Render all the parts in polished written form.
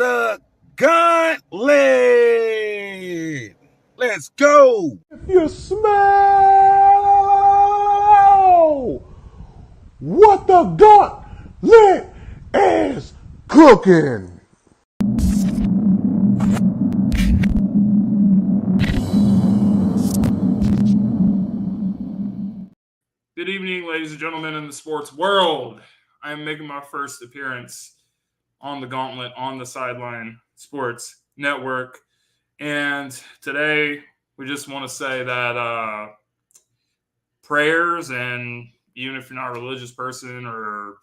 the Gauntlet. Let's go. If you smell what the Gauntlet is cooking. Good evening, ladies and gentlemen in the sports world. I am making my first appearance on the Gauntlet on the Sideline Sports Network. And today we just want to say that prayers, and even if you're not a religious person or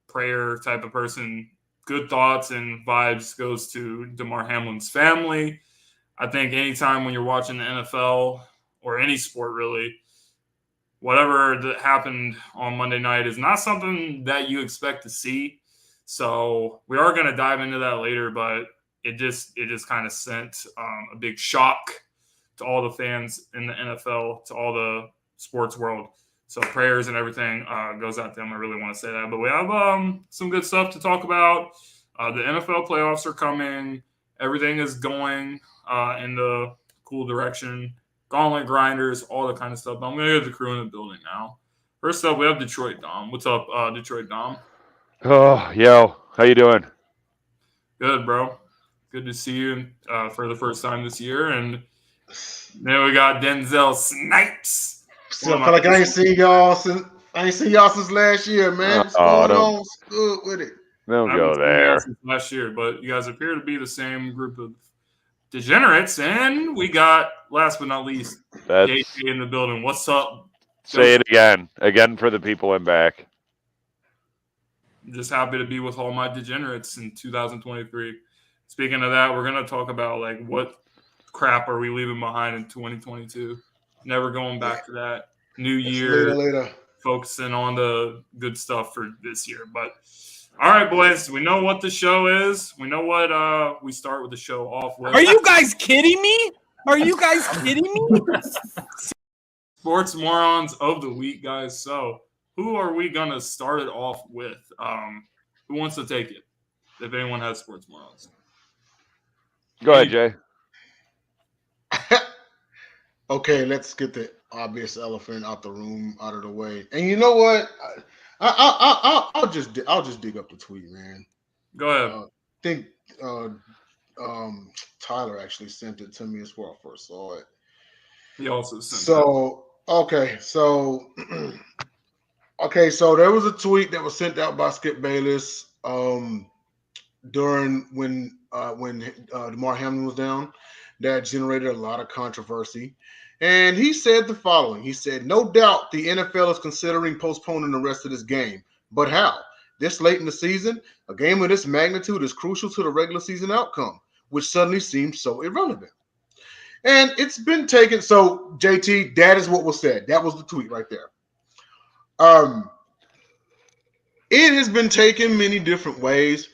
prayer type of person, good thoughts and vibes goes to Demar Hamlin's family. I think anytime when you're watching the NFL or any sport really, whatever that happened on Monday night is not something that you expect to see. So we are going to dive into that later, but it just kind of sent a big shock to all the fans in the NFL, to all the sports world. So prayers and everything goes out to them. I really want to say that. But we have some good stuff to talk about. The NFL playoffs are coming. Everything is going in the cool direction. Gauntlet Grinders, all that kind of stuff. But I'm going to get the crew in the building now. First up, we have Detroit Dom. What's up, Detroit Dom? Oh, yo. How you doing? Good, bro. Good to see you for the first time this year. And then we got Denzel Snipes. Still feel like I ain't seen y'all since last year, man. What's going on? What's good with it? Don't go there. Since last year, but you guys appear to be the same group of degenerates, and we got, last but not least, JT in the building. What's up? Say it again for the people in back. I'm just happy to be with all my degenerates in 2023. Speaking of that, we're going to talk about, like, what crap are we leaving behind in 2022? Never going back to that. New year, later. Focusing on the good stuff for this year. But all right, boys, we know what the show is. We know what we start with the show off with. Are you guys kidding me? Are you guys kidding me? Sports Morons of the week, guys. So who are we going to start it off with? Who wants to take it? If anyone has Sports Morons. Go ahead, Jay. Okay, let's get the obvious elephant out of the way. And you know what? I'll just dig up the tweet, man. Go ahead. I think Tyler actually sent it to me as well. I first saw it. He also sent so there was a tweet that was sent out by Skip Bayless during when Demar Hamlin was down, that generated a lot of controversy. And he said the following. He said, "No doubt the NFL is considering postponing the rest of this game. But how? This late in the season, a game of this magnitude is crucial to the regular season outcome, which suddenly seems so irrelevant." And it's been taken. So, JT, that is what was said. That was the tweet right there. It has been taken many different ways.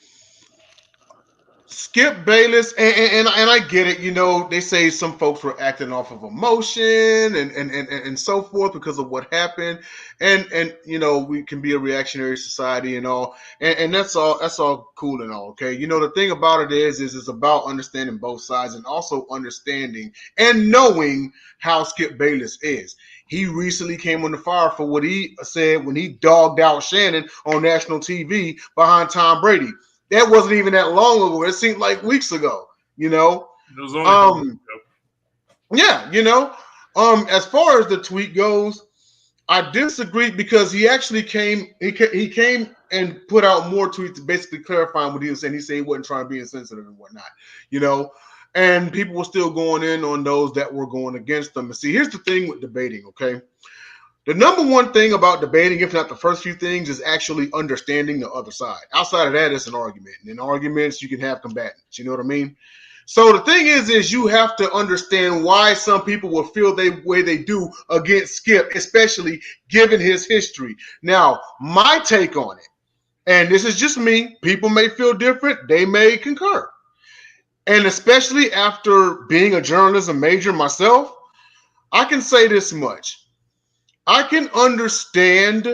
Skip Bayless, and I get it. You know, they say some folks were acting off of emotion and so forth because of what happened, and you know, we can be a reactionary society and all, and that's all cool and all. Okay, you know, the thing about it is it's about understanding both sides and also understanding and knowing how Skip Bayless is. He recently came on the fire for what he said when he dogged out Shannon on national TV behind Tom Brady. That wasn't even that long ago. It seemed like weeks ago, you know. It was only yeah, you know. As far as the tweet goes, I disagree because he actually came and put out more tweets basically clarifying what he was saying. He said he wasn't trying to be insensitive and whatnot, you know. And people were still going in on those that were going against them. And see, here's the thing with debating, okay? The number one thing about debating, if not the first few things, is actually understanding the other side. Outside of that, it's an argument. And in arguments, you can have combatants. You know what I mean? So the thing is you have to understand why some people will feel the way they do against Skip, especially given his history. Now, my take on it, and this is just me, people may feel different. They may concur. And especially after being a journalism major myself, I can say this much. I can understand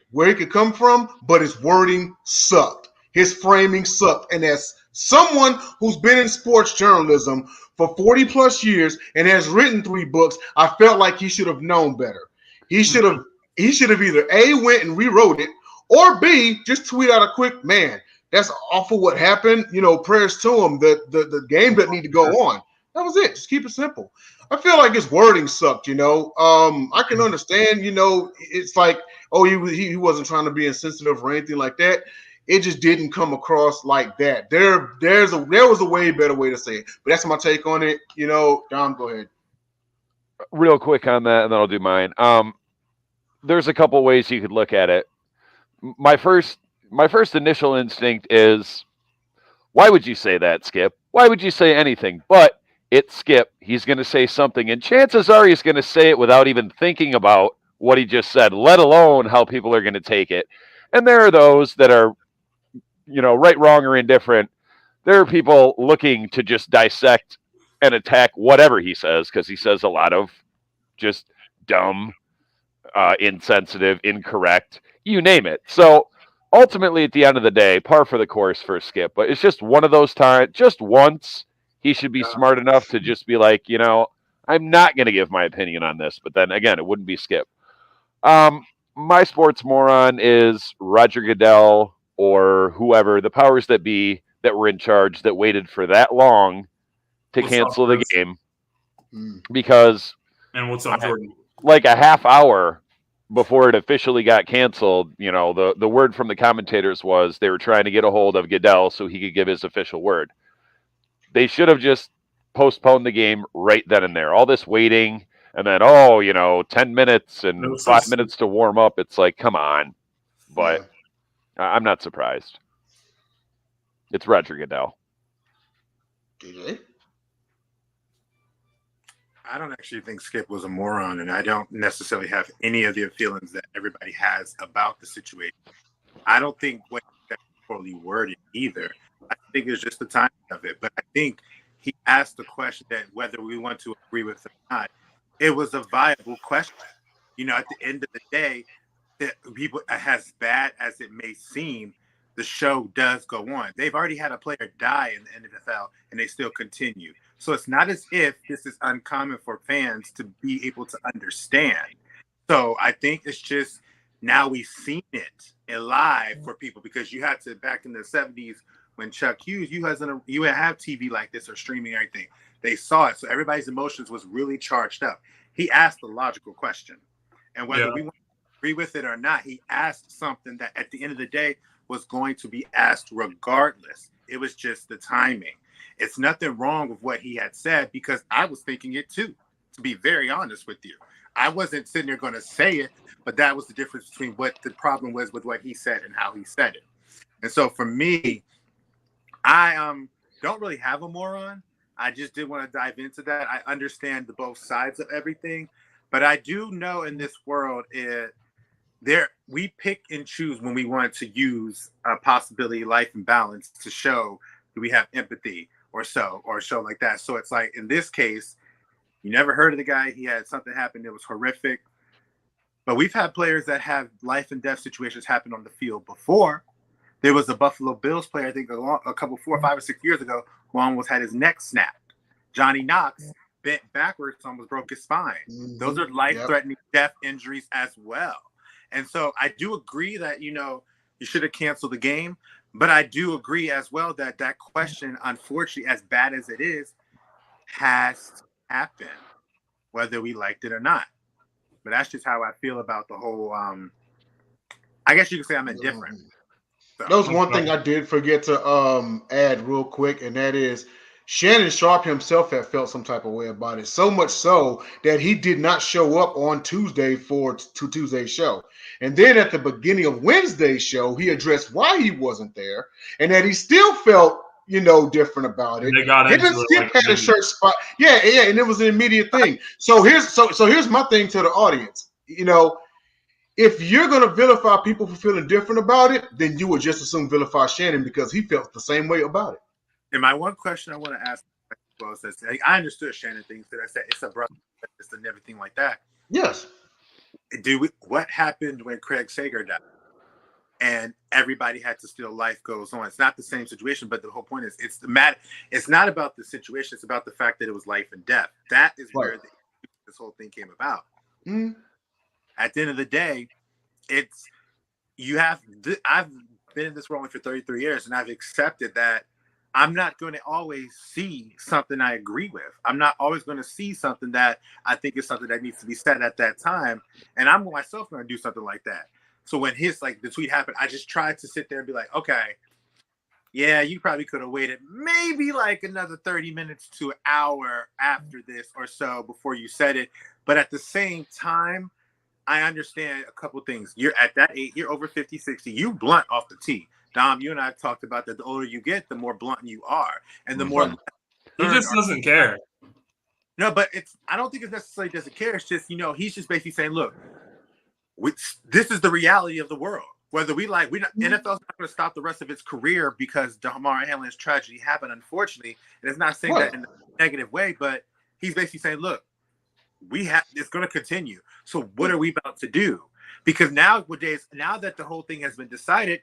where he could come from, but his wording sucked. his framing sucked. And as someone who's been in sports journalism for 40 plus years and has written 3 books, I felt like he should have known better. He should have either A, went and rewrote it, or B, just tweet out a quick, man, that's awful what happened. Prayers to him. The game doesn't need to go on. That was it. Just keep it simple. I feel like his wording sucked, I can understand, it's like, oh, he wasn't trying to be insensitive or anything like that. It just didn't come across like that. There was a way better way to say it. But that's my take on it. Dom, go ahead. Real quick on that, and then I'll do mine. There's a couple ways you could look at it. My first initial instinct is, why would you say that, Skip? Why would you say anything? But it's Skip. He's going to say something, and chances are he's going to say it without even thinking about what he just said, let alone how people are going to take it. And there are those that are, right, wrong, or indifferent. There are people looking to just dissect and attack whatever he says, because he says a lot of just dumb, insensitive, incorrect, you name it. So ultimately, at the end of the day, par for the course for Skip. But it's just one of those times, just once, he should be smart enough to just be like, I'm not going to give my opinion on this. But then again, it wouldn't be Skip. My sports moron is Roger Goodell or whoever, the powers that be that were in charge that waited for that long to cancel the game. Because and what's up, Jordan? Like a half hour before it officially got canceled, the word from the commentators was they were trying to get a hold of Goodell so he could give his official word. They should have just postponed the game right then and there. All this waiting, and then, 10 minutes and 5 minutes to warm up. It's like, come on. But I'm not surprised. It's Roger Goodell. DJ? I don't actually think Skip was a moron, and I don't necessarily have any of the feelings that everybody has about the situation. I don't think what he said was poorly worded either. I think it's just the timing of it. But I think he asked the question that whether we want to agree with it or not, it was a viable question. At the end of the day, that people, as bad as it may seem, the show does go on. They've already had a player die in the NFL, and they still continue. So it's not as if this is uncommon for fans to be able to understand. So I think it's just now we've seen it live for people, because you had to, back in the 70s when Chuck Hughes, you would have TV like this or streaming, everything. They saw it. So everybody's emotions was really charged up. He asked a logical question. And whether we want to agree with it or not, he asked something that at the end of the day was going to be asked regardless. It was just the timing. It's nothing wrong with what he had said, because I was thinking it too, to be very honest with you. I wasn't sitting there going to say it, but that was the difference between what the problem was with what he said and how he said it. And so for me, I don't really have a moron. I just did want to dive into that. I understand the both sides of everything, but I do know in this world we pick and choose when we want to use a possibility, life and balance, to show that we have empathy or show like that. So it's like in this case, you never heard of the guy. He had something happen that was horrific, but we've had players that have life and death situations happen on the field before. There was a Buffalo Bills player, I think a couple 4, 5, or 6 years ago, who almost had his neck snapped. Johnny Knox bent backwards, almost broke his spine. Those are life-threatening death injuries as well. And so I do agree that, you should have canceled the game. But I do agree as well that question, unfortunately, as bad as it is, has to happen, whether we liked it or not. But that's just how I feel about the whole, I guess you could say I'm indifferent. So. That was one thing I did forget to add real quick, and that is Shannon Sharp himself had felt some type of way about it, so much so that he did not show up on Tuesday for Tuesday's show. And then at the beginning of Wednesday's show, he addressed why he wasn't there, and that he still felt, different about it. They got Him and Skip had a shirt spot. Yeah, and it was an immediate thing. So here's my thing to the audience. If you're going to vilify people for feeling different about it, then you would just assume vilify Shannon, because he felt the same way about it. And my one question I want to ask, well, says, I understood Shannon things that I said it's a brother and everything like that. Yes. What happened when Craig Sager died? and everybody had to still, life goes on. It's not the same situation, but the whole point is it's not about the situation, it's about the fact that it was life and death. That is where this whole thing came about. At the end of the day, I've been in this role for 33 years, and I've accepted that I'm not going to always see something I agree with. I'm not always going to see something that I think is something that needs to be said at that time. And I'm myself going to do something like that. So when the tweet happened, I just tried to sit there and be like, okay, yeah, you probably could have waited maybe like another 30 minutes to an hour after this or so before you said it. But at the same time, I understand a couple things. You're at that age, you're over 50, 60, you blunt off the tee. Dom, you and I have talked about that. The older you get, the more blunt you are, and the more he just doesn't care. No, but I don't think it's necessarily doesn't care. It's just, he's just basically saying, look, this is the reality of the world. Whether NFL's not going to stop the rest of its career because Damar Hamlin's tragedy happened, unfortunately. And it's not saying that in a negative way, but he's basically saying, look, it's going to continue. So what are we about to do? Because nowadays, now that the whole thing has been decided,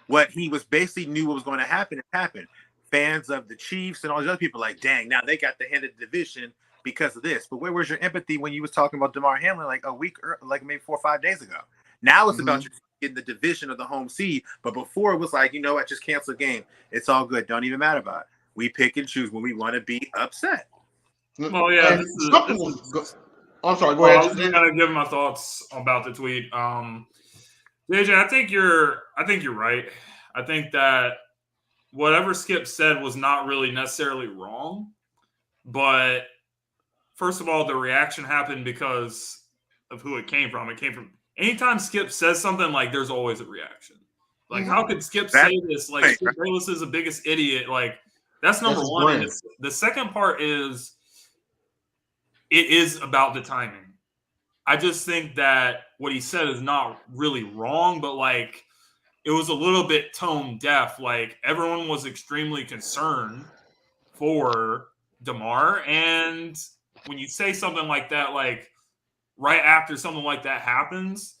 what he was basically knew what was going to happen, it happened. Fans of the Chiefs and all these other people like, dang, now they got the hand of the division because of this. But where was your empathy when you was talking about Damar Hamlin like a week or like maybe 4 or 5 days ago? Now it's about your in the division of the home seed. But before it was like, I just canceled the game. It's all good. Don't even matter about it. We pick and choose when we want to be upset. Well, yeah. I'm sorry. Go ahead. I was gonna give my thoughts about the tweet. JJ, I think you're right. I think that whatever Skip said was not really necessarily wrong, but first of all, the reaction happened because of who it came from. It came from anytime Skip says something, like there's always a reaction. Like, how could Skip say this? Like, Skip Bayless is the biggest idiot. Like, that's number one. And the second part is it is about the timing. I just think that what he said is not really wrong, but like it was a little bit tone deaf. Like everyone was extremely concerned for Damar. And when you say something like that, like right after something like that happens,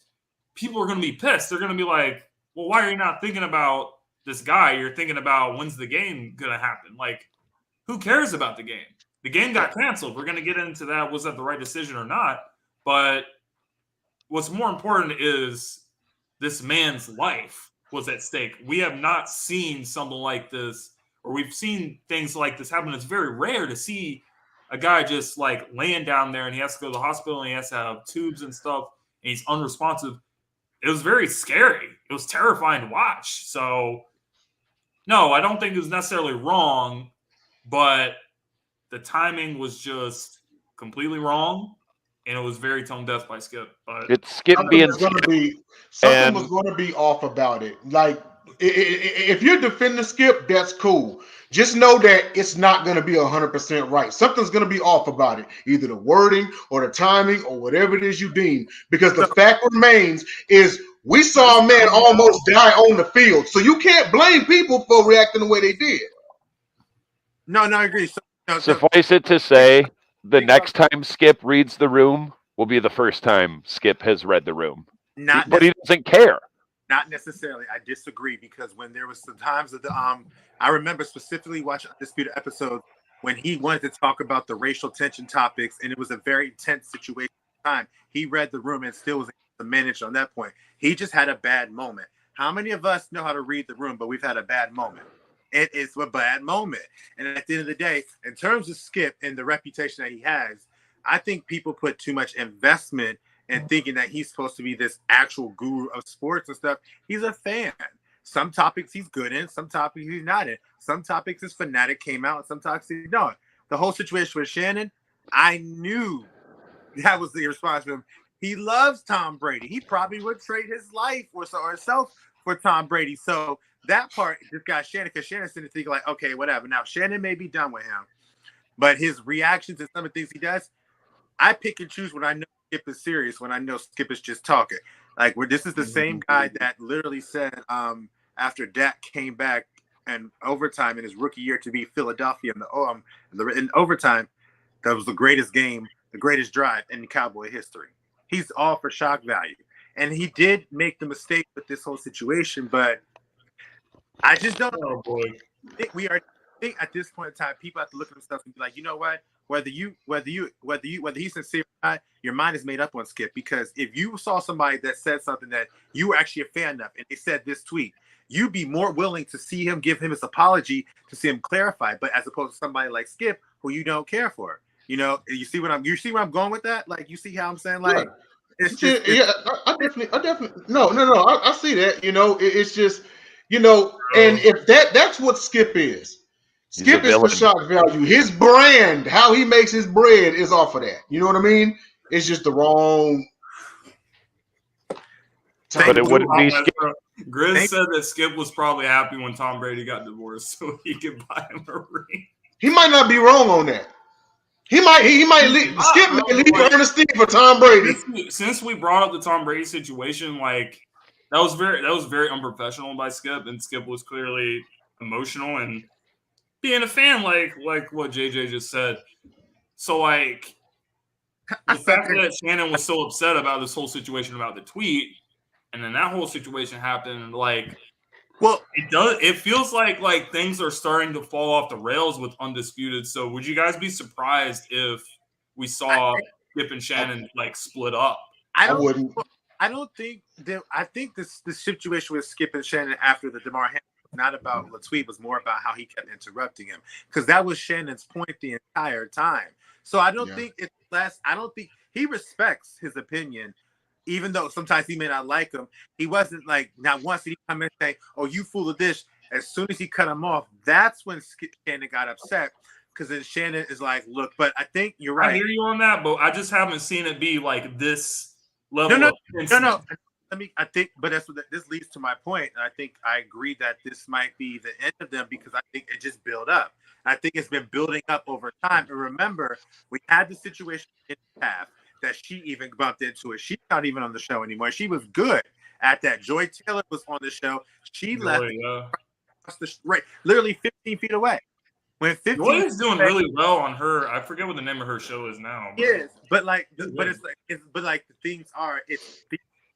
people are going to be pissed. They're going to be like, well, why are you not thinking about this guy? You're thinking about when's the game going to happen? Like, who cares about the game? The game got canceled. We're going to get into that. Was that the right decision or not? But what's more important is this man's life was at stake. We have not seen something like this, or we've seen things like this happen. It's very rare to see a guy just like laying down there and he has to go to the hospital and he has to have tubes and stuff and he's unresponsive. It was very scary. It was terrifying to watch. So, no, I don't think it was necessarily wrong, but the timing was just completely wrong. And it was very tone deaf by Skip. But it's Skip being something was going to be off about it. Like, if you're defending Skip, that's cool. Just know that it's not going to be 100% right. Something's going to be off about it, either the wording or the timing or whatever it is you deem. Because the fact remains is we saw a man almost die on the field. So you can't blame people for reacting the way they did. No, I agree. Suffice it to say, the next time Skip reads the room will be the first time Skip has read the room. But he doesn't care. Not necessarily. I disagree because when there was some times of I remember specifically watching Undisputed episodes when he wanted to talk about the racial tension topics, and it was a very tense situation at the time. He read the room and still was able to manage on that point. He just had a bad moment. How many of us know how to read the room, but we've had a bad moment? It is a bad moment. And at the end of the day, in terms of Skip and the reputation that he has, I think people put too much investment in thinking that he's supposed to be this actual guru of sports and stuff. He's a fan. Some topics he's good in, some topics he's not in. Some topics his fanatic came out, and some topics he don't. The whole situation with Shannon, I knew that was the response from him. He loves Tom Brady. He probably would trade his life or herself for Tom Brady. So that part just got Shannon, because Shannon's sitting thinking like, okay, whatever. Now Shannon may be done with him, but his reactions and some of the things he does, I pick and choose when I know Skip is serious, when I know Skip is just talking. Like, this is the same guy that literally said after Dak came back and overtime in his rookie year to beat Philadelphia in overtime, that was the greatest game, the greatest drive in Cowboy history. He's all for shock value. and he did make the mistake with this whole situation. But I just don't think we are. I think at this point in time, people have to look at themselves and be like, you know what? Whether he's sincere or not, your mind is made up on Skip. Because if you saw somebody that said something that you were actually a fan of, and they said this tweet, you'd be more willing to see him give him his apology, to see him clarify. But as opposed to somebody like Skip, who you don't care for, you see where I'm going with that? Like, you see how I'm saying? Like, it's just, I definitely, no, I see that. It's just, and if that's what Skip is. Skip is for shock value. His brand, how he makes his bread, is off of that. You know what I mean? It's just the wrong. But it wouldn't be Skip. Grizz said that Skip was probably happy when Tom Brady got divorced, so he could buy him a ring. He might not be wrong on that. He might leave. Skip may leave Ernestine for Tom Brady. Since we brought up the Tom Brady situation, like that was very unprofessional by Skip, and Skip was clearly emotional and being a fan, like what JJ just said. So, like, the fact that Shannon was so upset about this whole situation about the tweet, and then that whole situation happened, like, well, it feels like things are starting to fall off the rails with Undisputed. So, would you guys be surprised if we saw Skip and Shannon like split up? I wouldn't. I don't think that. I think this situation with Skip and Shannon after the Demar Hamlin, not about the tweet, was more about how he kept interrupting him, because that was Shannon's point the entire time. So I don't think it's less. I don't think he respects his opinion, even though sometimes he may not like him. He wasn't like, not once did he come in and say, "Oh, you fool of this." As soon as he cut him off, that's when Shannon got upset, because then Shannon is like, "Look," but I think you're right. I hear you on that, but I just haven't seen it be like this level. No. I think, but that's what this leads to my point. I think I agree that this might be the end of them, because I think it just built up. I think it's been building up over time. And remember, we had the situation in the past that she even bumped into it. She's not even on the show anymore. She was good at that. Joy Taylor was on the show. She left across the right, literally 15 feet away. When 15 Joy is doing really well on her. I forget what the name of her show is now. Yes, but the things are,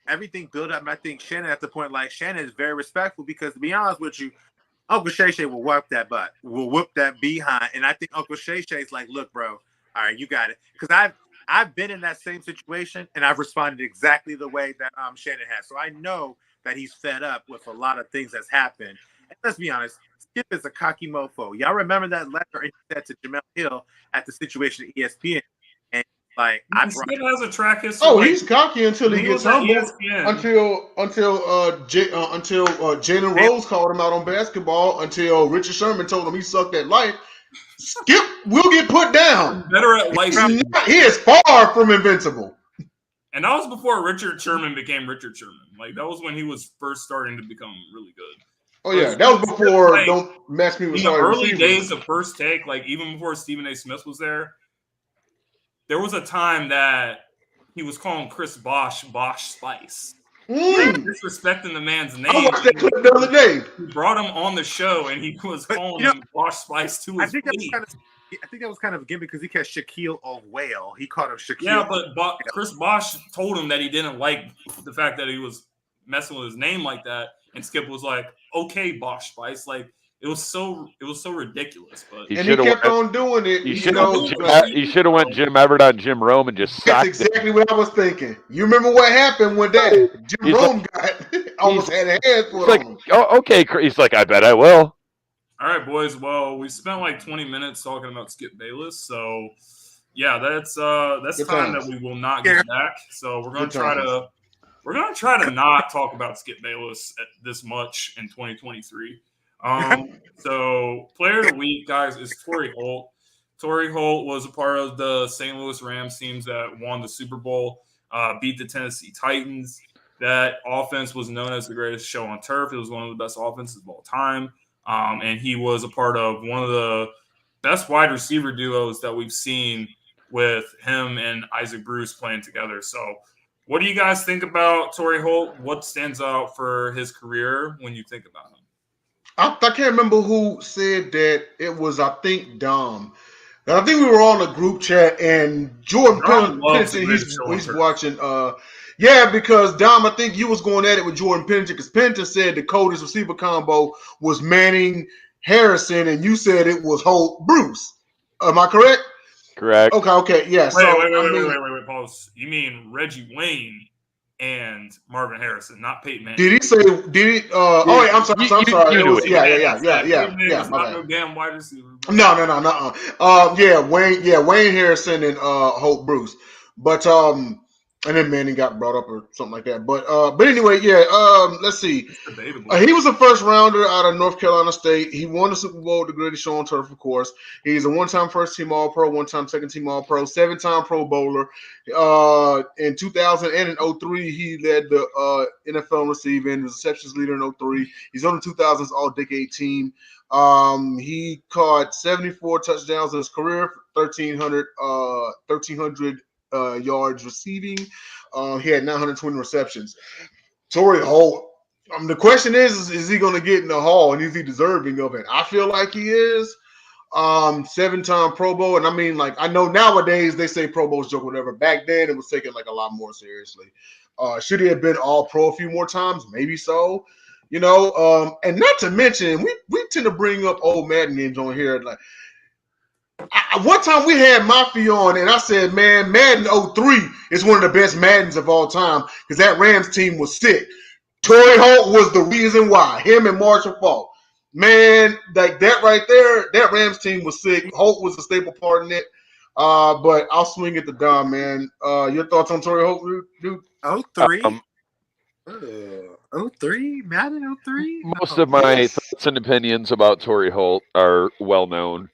everything built up. And I think Shannon at the point, like, Shannon is very respectful, because to be honest with you, Uncle Shay Shay will whoop that butt, will whoop that behind. And I think Uncle Shay Shay's like, "Look, bro, all right, you got it." Because I've been in that same situation, and I've responded exactly the way that Shannon has. So I know that he's fed up with a lot of things that's happened. And let's be honest, Skip is a cocky mofo. Y'all remember that letter he said to Jamel Hill at the situation at ESPN? And like, Skip has a track history. Oh, he's cocky until he gets humbled. Until Jalen Rose called him out on basketball. Until Richard Sherman told him he sucked at life. Skip will get put down. Better at life. He is far from invincible. And that was before Richard Sherman became Richard Sherman. Like, that was when he was first starting to become really good. Oh yeah, that was before. Like, don't match me with in the early days of First Take, like even before Stephen A. Smith was there. There was a time that he was calling Chris Bosh Spice. Disrespecting the man's name. I watched that clip the other day. He brought him on the show, and he was calling him Bosh Spice to his face. I think that was kind of a gimmick, because he called Shaquille a whale. He called him Shaquille. Yeah, but Chris Bosh told him that he didn't like the fact that he was messing with his name like that, and Skip was like, "Okay, Bosh Spice." Like, it was so ridiculous. But he kept on doing it. You should have went Jim Everett on Jim Rome and just. That's exactly what I was thinking. You remember what happened when that Jim Rome almost had a hand for him. Oh, okay. He's like, "I bet I will." All right, boys. Well, we spent like 20 minutes talking about Skip Bayless, so yeah, that's time that we will not get back. So we're gonna try to not talk about Skip Bayless this much in 2023. So player of the week, guys, is Torry Holt. Torry Holt was a part of the St. Louis Rams teams that won the Super Bowl, beat the Tennessee Titans. That offense was known as the greatest show on turf. It was one of the best offenses of all time. And he was a part of one of the best wide receiver duos that we've seen, with him and Isaac Bruce playing together. So what do you guys think about Torry Holt? What stands out for his career when you think about him? I can't remember who said that. It was, I think, Dom. And I think we were all in a group chat, and Jordan Dom loves Pennington, the greatest show on he's turf. watching. Yeah, because Dom, I think you was going at it with Jordan Pennington, because Pennington said the coldest receiver combo was Manning Harrison, and you said it was Holt Bruce. Am I correct? Correct. Okay, yeah. Wait, pause. You mean Reggie Wayne and Marvin Harrison, not Peyton Manning? Did he say? Did he? Oh, wait, I'm sorry. You It knew was it. yeah. Peyton Manning was Okay. not no damn wide receiver. No. Wayne Harrison and Holt Bruce, but and then Manning got brought up or something like that. But anyway, let's see. It's debatable. He was a first rounder out of North Carolina State. He won the Super Bowl, the greatest show on turf, of course. He's a one-time first-team All-Pro, one-time second-team All-Pro, 7-time Pro Bowler. In 2000 and in 03, he led the NFL in receiving, was receptions leader in 03. He's on the 2000s All-Decade team. He caught 74 touchdowns in his career, 1,300 yards receiving. He had 920 receptions. Torry Holt. The question is he going to get in the Hall, and is he deserving of it? I feel like he is. 7-time Pro Bowl, and I mean, like, I know nowadays they say Pro Bowl's joke, whatever. Back then, it was taken like a lot more seriously. Should he have been All Pro a few more times? Maybe so. And not to mention, we tend to bring up old Madden games on here. Like, one time we had Mafia on, and I said, man, Madden 03 is one of the best Maddens of all time because that Rams team was sick. Torry Holt was the reason why. Him and Marshall Faulk. Man, like that right there, that Rams team was sick. Holt was a staple part in it. But I'll swing it to Dom, man. Your thoughts on Torry Holt, dude? 03? 03? Madden 03? Most of my thoughts and opinions about Torry Holt are well known.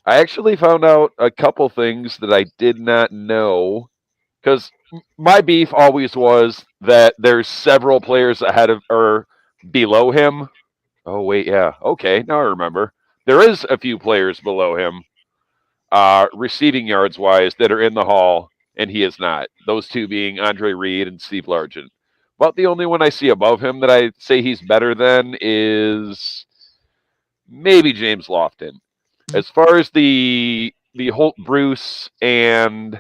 I actually found out a couple things that I did not know, because my beef always was that there's several players ahead of or below him. Oh, wait, yeah. Okay, now I remember. There is a few players below him, receiving yards wise, that are in the Hall, and he is not. Those two being Andre Reed and Steve Largent. But the only one I see above him that I say he's better than is maybe James Lofton. As far as the Holt Bruce and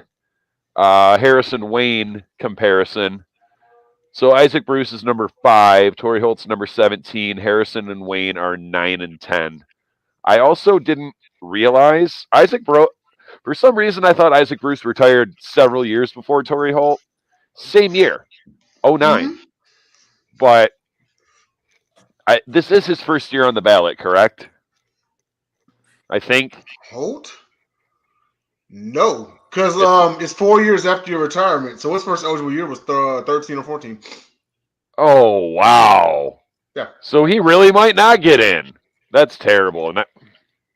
Harrison Wayne comparison, so Isaac Bruce is number 5, Torry Holt's number 17, Harrison and Wayne are 9 and 10. I also didn't realize for some reason I thought Isaac Bruce retired several years before Torry Holt. Same year, 09. Mm-hmm. But this is his first year on the ballot, correct? I think. Holt? No, because it's 4 years after your retirement. So his first eligible year was 13 or 14. Oh, wow. Yeah. So he really might not get in. That's terrible.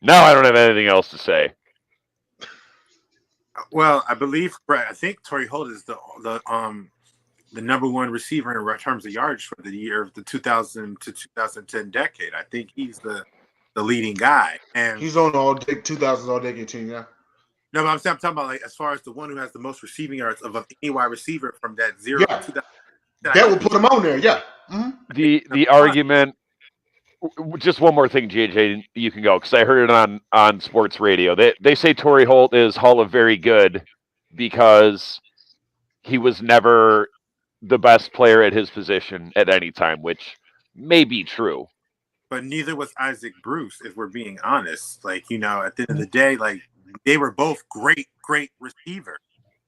Now I don't have anything else to say. Well, I think Torry Holt is the number one receiver in terms of yards for the year of the 2000 to 2010 decade. I think he's the leading guy, and he's on all 2000s all-decade team. Yeah. No, but I'm talking about like as far as the one who has the most receiving yards of any wide receiver from that 0 to 2000. That will put him on there. Yeah. Mm-hmm. The argument. Just one more thing, JJ, you can go, because I heard it on sports radio. They say Torry Holt is Hall of Very Good because he was never the best player at his position at any time, which may be true. But neither was Isaac Bruce, if we're being honest. Like, at the end of the day, like, they were both great receivers.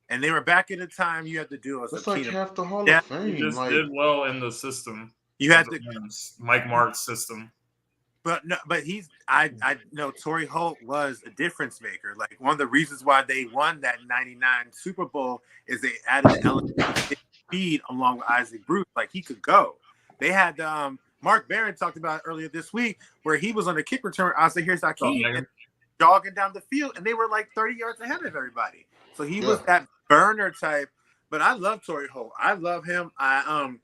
And they were back in the time you had to do. That's like half the Hall of Fame. He just did well in the system. You had to Mike Mark's system. But I know Torry Holt was a difference maker. Like, one of the reasons why they won that 99 Super Bowl is they added the element of speed along with Isaac Bruce. Like, he could go. They had Mark Barron talked about earlier this week where he was on the kick return. I said, here's Hakeem, and jogging down the field, and they were like 30 yards ahead of everybody. So he was that burner type. But I love Torry Holt. I love him. I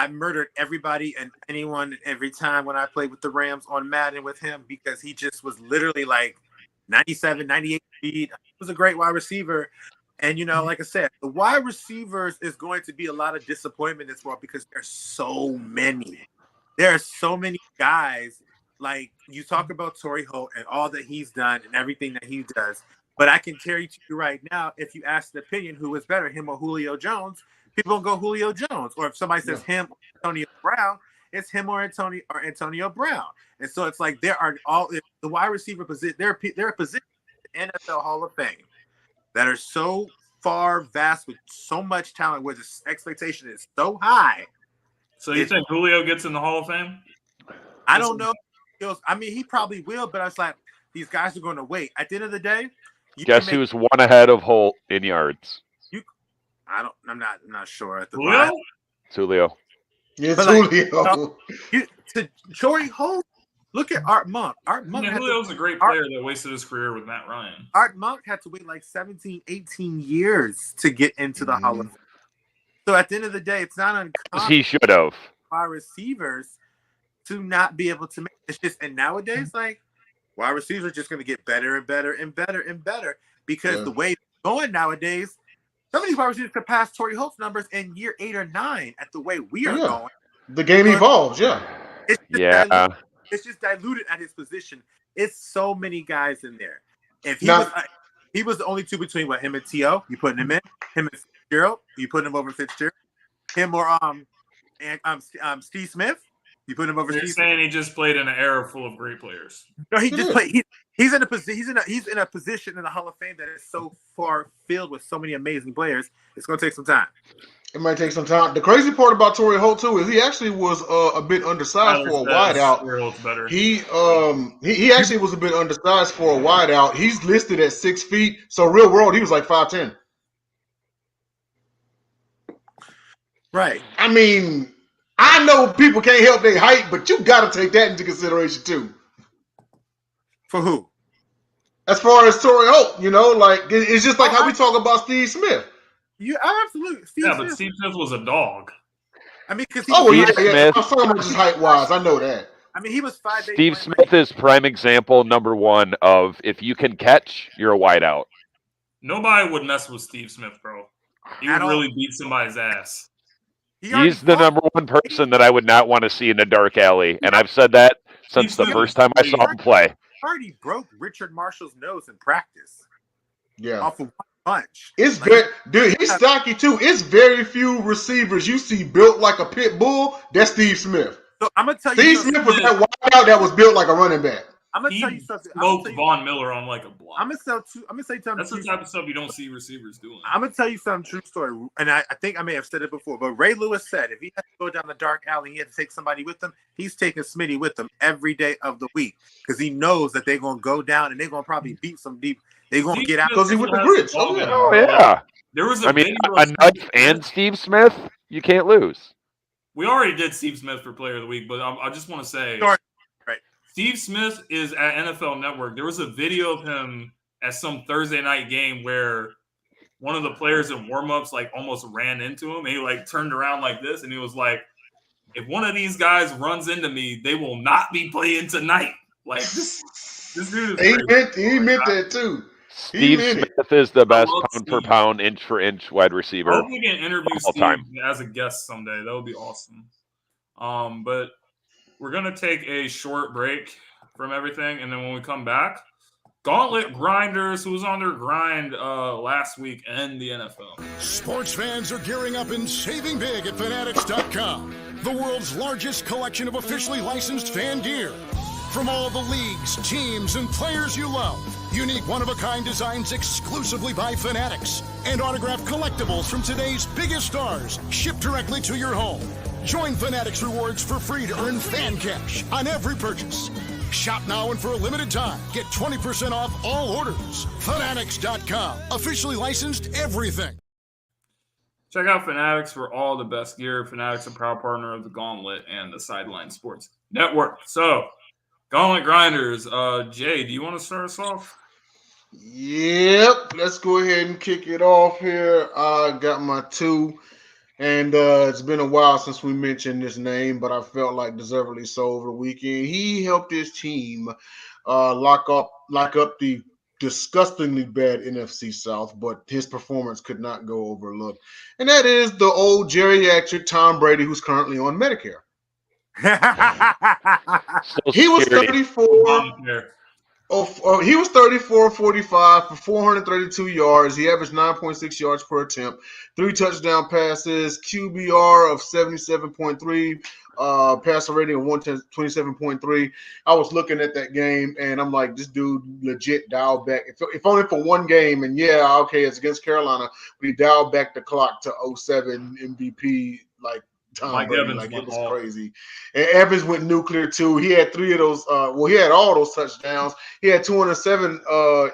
murdered everybody and anyone every time when I played with the Rams on Madden with him because he just was literally like 97, 98 speed. He was a great wide receiver. And, like I said, the wide receivers is going to be a lot of disappointment in this world because there's so many. There are so many guys like you talk about Torry Holt and all that he's done and everything that he does. But I can tell you right now, if you ask the opinion, who is better, him or Julio Jones, people will go Julio Jones. Or if somebody says him or Antonio Brown, it's him or Antonio Brown. And so it's like there are all the wide receiver position. There are positions in the NFL Hall of Fame that are so far vast with so much talent where the expectation is so high. So you think Julio gets in the Hall of Fame? I don't know. I mean, he probably will, but I was like, these guys are going to wait. At the end of the day, guess who's one ahead of Holt in yards? I'm not sure at the Julio? Julio. It's Julio. To Torry Holt, look at Art Monk. Julio's a great player that wasted his career with Matt Ryan. Art Monk had to wait like 17, 18 years to get into the Hall of Fame. So at the end of the day, it's not uncommon. He should have. Our receivers to not be able to make it's just, and nowadays, like wide receivers are just going to get better and better and better and better because the way it's going nowadays, some of these wide receivers could pass Torry Holt's numbers in year 8 or 9 at the way we are going. The game evolves, It's just diluted at his position. It's so many guys in there. If he was the only two between him and T.O., you putting him in, him and Fitzgerald, you putting him over Fitzgerald, him or Steve Smith, you put him over. You're saying he just played in an era full of great players. No, he just played. He's in a position. He's in a position in the Hall of Fame that is so far filled with so many amazing players. It's going to take some time. It might take some time. The crazy part about Torry Holt too is he actually was a bit undersized for a wideout. He actually was a bit undersized for a wideout. He's listed at 6 feet. So real world, he was like 5'10". Right. I mean, I know people can't help their height, but you got to take that into consideration too. For who? As far as Torry Holt, like it's just like how we talk about Steve Smith. Yeah, absolutely. But Steve Smith was a dog. I mean, because I'm talking about just height wise. I know that. I mean, he was 5'8". Steve Smith is prime example number one of if you can catch, you're a wideout. Nobody would mess with Steve Smith, bro. He would really beat somebody's ass. He's the number one person that I would not want to see in a dark alley, and I've said that since the first time I saw him play. Already broke Richard Marshall's nose in practice. Yeah, off of one punch. It's dude. He's stocky too. It's very few receivers you see built like a pit bull. That's Steve Smith. So I'm gonna tell you, Steve Smith was that wideout that was built like a running back. I'm gonna tell you something. Smoked Von Miller on like a block. I'm gonna say something. That's the type of stuff you don't see receivers doing. I'm gonna tell you some true story, and I think I may have said it before, but Ray Lewis said if he had to go down the dark alley, he had to take somebody with him. He's taking Smitty with him every day of the week because he knows that they're gonna go down and they're gonna probably beat some deep. They're gonna get out because he with the grits. Oh yeah. There was a knife and Steve Smith. You can't lose. We already did Steve Smith for Player of the Week, but I just want to say. Steve Smith is at NFL Network. There was a video of him at some Thursday night game where one of the players in warmups like almost ran into him. And he like turned around like this, and he was like, "If one of these guys runs into me, they will not be playing tonight." Like this dude is he meant that too. Steve Smith is the best pound for pound, inch for inch wide receiver. I hope we can interview Steve as a guest someday. That would be awesome. But we're going to take a short break from everything, and then when we come back, Gauntlet Grinders, who was on their grind last week, and the NFL. Sports fans are gearing up and saving big at Fanatics.com, the world's largest collection of officially licensed fan gear. From all the leagues, teams, and players you love, unique one-of-a-kind designs exclusively by Fanatics, and autographed collectibles from today's biggest stars shipped directly to your home. Join Fanatics Rewards for free to earn fan cash on every purchase. Shop now and for a limited time, get 20% off all orders. Fanatics.com, officially licensed everything. Check out Fanatics for all the best gear. Fanatics, a proud partner of the Gauntlet and the Sideline Sports Network. So, Gauntlet Grinders. Jay, do you want to start us off? Yep. Let's go ahead and kick it off here. I got my two. And it's been a while since we mentioned this name, but I felt like deservedly so over the weekend. He helped his team lock up the disgustingly bad NFC South, but his performance could not go overlooked. And that is the old geriatric Tom Brady, who's currently on Medicare. So He was scary. 34. He was 34-45 for 432 yards. He averaged 9.6 yards per attempt, 3 touchdown passes, QBR of 77.3, passer rating of 127.3. I was looking at that game and I'm like, this dude legit dialed back. If only for one game, and yeah, okay, it's against Carolina, but he dialed back the clock to 07 MVP, like Tom Mike Brady. Evans Like, it went was off. crazy. And Evans went nuclear too. He had 3 of those. He had all those touchdowns. He had 207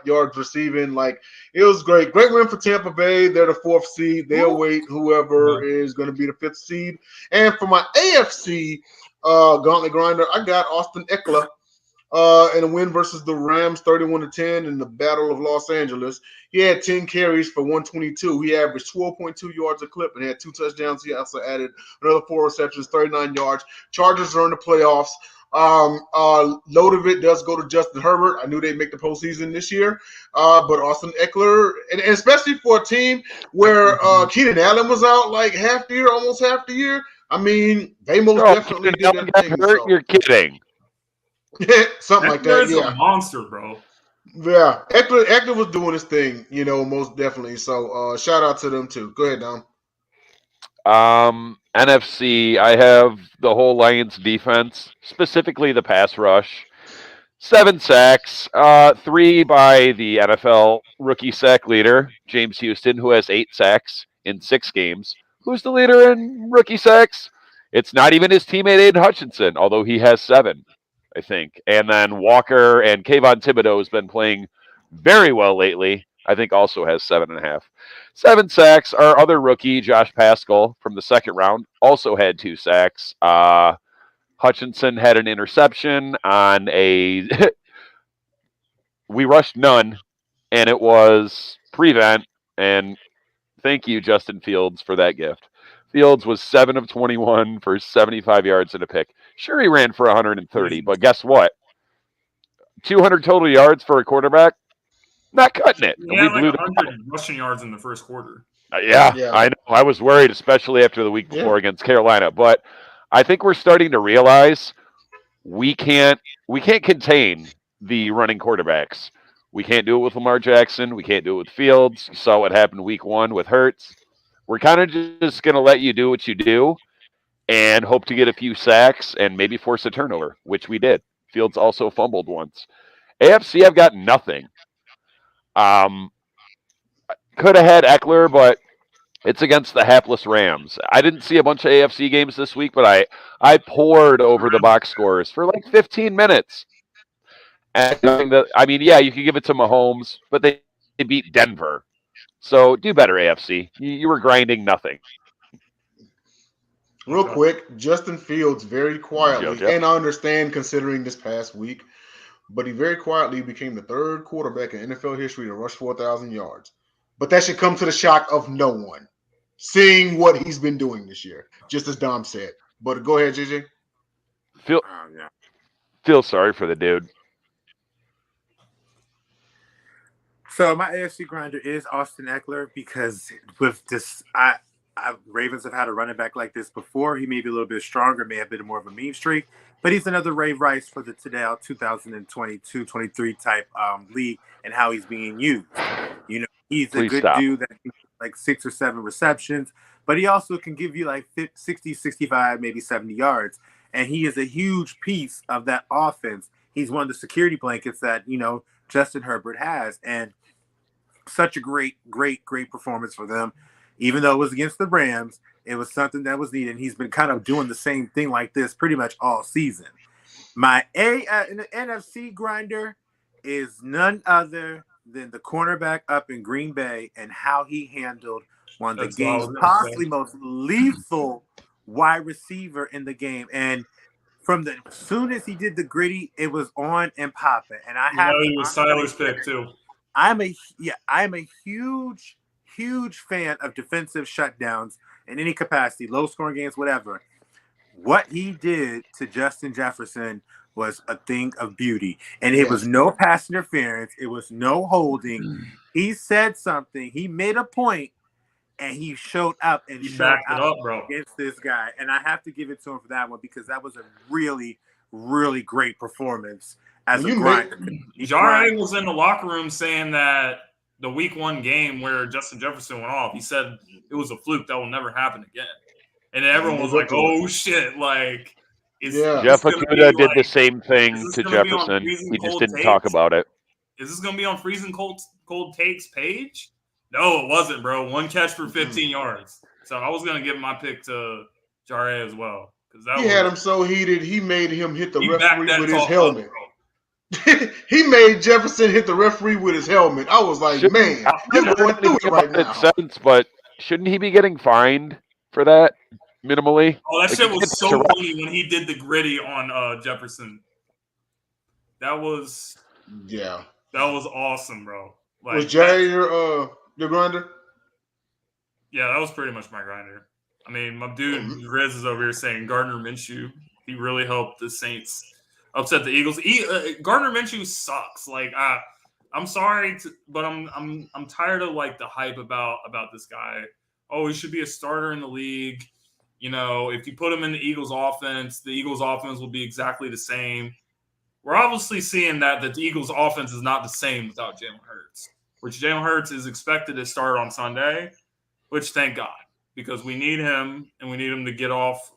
yards receiving. Like, it was great. Great win for Tampa Bay. They're the 4th seed. They'll wait whoever is going to be the 5th seed. And for my AFC Gauntlet Grinder, I got Austin Eckler in a win versus the Rams, 31-10 in the Battle of Los Angeles. He had 10 carries for 122. He averaged 12.2 yards a clip and had 2 touchdowns. He also added another 4 receptions, 39 yards. Chargers are in the playoffs. Load of it does go to Justin Herbert. I knew they'd make the postseason this year. But Austin Eckler, and especially for a team where Keenan Allen was out like half the year, almost half the year, I mean, they most definitely did Keenan that Allen thing. got hurt? So. You're kidding. Something like that, Eckler is a monster, bro. Yeah, Eckler was doing his thing, most definitely. So shout out to them too. Go ahead, Dom. NFC, I have the whole Lions defense, specifically the pass rush. 7 sacks, 3 by the NFL rookie sack leader, James Houston, who has 8 sacks in 6 games. Who's the leader in rookie sacks? It's not even his teammate Aiden Hutchinson, although he has 7, I think. And then Walker and Kayvon Thibodeau has been playing very well lately. I think also has 7.5. 7 sacks. Our other rookie, Josh Pascal, from the 2nd round, also had 2 sacks. Hutchinson had an interception on a we rushed none, and it was prevent. And thank you, Justin Fields, for that gift. Fields was 7 of 21 for 75 yards and a pick. Sure, he ran for 130, but guess what? 200 total yards for a quarterback? Not cutting it. He had like 100 rushing yards in the first quarter. Yeah, I know. I was worried, especially after the week before against Carolina. But I think we're starting to realize we can't contain the running quarterbacks. We can't do it with Lamar Jackson. We can't do it with Fields. You saw what happened week 1 with Hurts. We're kind of just going to let you do what you do and hope to get a few sacks and maybe force a turnover, which we did. Fields also fumbled once. AFC, I've got nothing. Could have had Eckler, but it's against the hapless Rams. I didn't see a bunch of AFC games this week, but I pored over the box scores for like 15 minutes. And yeah, you could give it to Mahomes, but they beat Denver. So do better, AFC. You were grinding nothing. Real quick, Justin Fields very quietly, and I understand considering this past week, but he very quietly became the 3rd quarterback in NFL history to rush 4,000 yards. But that should come to the shock of no one, seeing what he's been doing this year, just as Dom said. But go ahead, JJ. Feel sorry for the dude. So my AFC grinder is Austin Eckler because with this, Ravens have had a running back like this before. He may be a little bit stronger, may have been more of a meme streak, but he's another Ray Rice for the 2022-23 type league and how he's being used. He's a good dude that can like 6 or 7 receptions, but he also can give you like 60, 65, maybe 70 yards. And he is a huge piece of that offense. He's one of the security blankets that, Justin Herbert has. And such a great performance for them. Even though it was against the Rams, it was something that was needed. And he's been kind of doing the same thing like this pretty much all season. My in the NFC grinder is none other than the cornerback up in Green Bay and how he handled one of the game's possibly most lethal wide receiver in the game. And from the soon as he did the gritty, it was on and popping. And I have he was Tyler's pick too. I'm a huge fan of defensive shutdowns in any capacity, low scoring games, whatever. What he did to Justin Jefferson was a thing of beauty. And it was no pass interference. It was no holding. He said something. He made a point, and he showed up and He showed backed it out up, bro. against this guy. And I have to give it to him for that one because that was a really, really great performance as a grinder. Jare was in the locker room saying that the week 1 game where Justin Jefferson went off, he said it was a fluke that will never happen again. And everyone was like, oh, shit. Like, Jeff Okuda did the same thing to Jefferson. He just didn't talk about it. Is this going to be on Freezing Cold Takes page? No, it wasn't, bro. 1 catch for 15 yards. So I was going to give my pick to Jare as well. He had him so heated, he made him hit the referee with his helmet. He made Jefferson hit the referee with his helmet. I was like, man, you're going through it right now. Sense, but shouldn't he be getting fined for that minimally? Oh, that shit was so funny when he did the gritty on Jefferson. That was awesome, bro. Like, was Jay your grinder? Yeah, that was pretty much my grinder. I mean, my dude Riz is over here saying Gardner Minshew. He really helped the Saints upset the Eagles. Gardner Minshew sucks. Like, I'm sorry, but I'm tired of like the hype about this guy. Oh, he should be a starter in the league. You know, if you put him in the Eagles offense will be exactly the same. We're obviously seeing that the Eagles offense is not the same without Jalen Hurts, which Jalen Hurts is expected to start on Sunday, which thank God, because we need him and we need him to get off